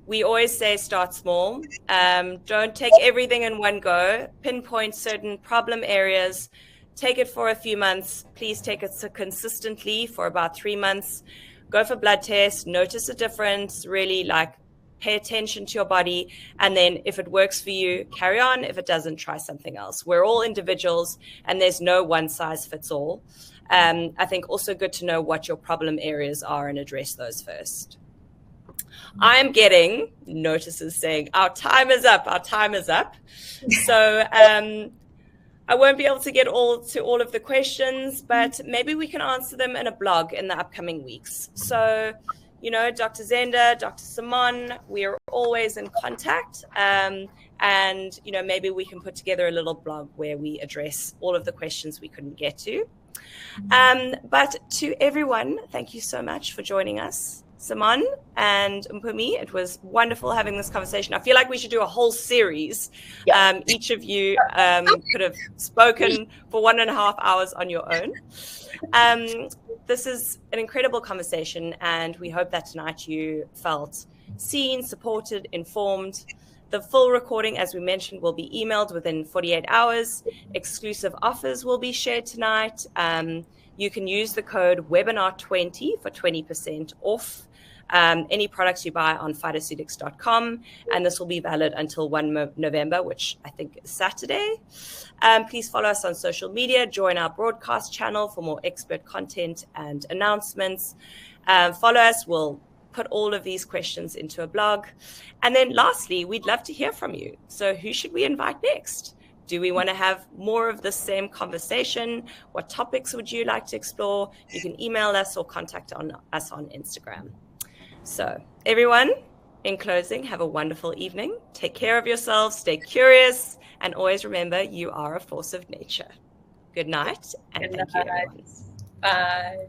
we always say start small. Don't take everything in one go. Pinpoint certain problem areas. Take it for a few months. Please take it consistently for about 3 months. Go for blood tests. Notice a difference. Really pay attention to your body. And then if it works for you, carry on. If it doesn't, try something else. We're all individuals and there's no one size fits all. I think also good to know what your problem areas are and address those first. I'm getting notices saying our time is up. So I won't be able to get to all of the questions, but maybe we can answer them in a blog in the upcoming weeks. So, Dr. Zenda, Dr. Simone, we are always in contact. And, maybe we can put together a little blog where we address all of the questions we couldn't get to. But to everyone, thank you so much for joining us. Simone and Mpume, it was wonderful having this conversation. I feel like we should do a whole series. Yeah. Each of you could have spoken for 1.5 hours on your own. This is an incredible conversation, and we hope that tonight you felt seen, supported, informed. The full recording, as we mentioned, will be emailed within 48 hours. Exclusive offers will be shared tonight. You can use the code webinar20 for 20% off any products you buy on phytoceutics.com. And this will be valid until 1 November, which I think is Saturday. Please follow us on social media. Join our broadcast channel for more expert content and announcements. Follow us. We'll put all of these questions into a blog. And then lastly, we'd love to hear from you. So who should we invite next? Do we want to have more of the same conversation? What topics would you like to explore? You can email us or contact us on Instagram. So everyone, in closing, have a wonderful evening. Take care of yourselves, stay curious, and always remember you are a force of nature. Good night, and thank you, everyone. Bye.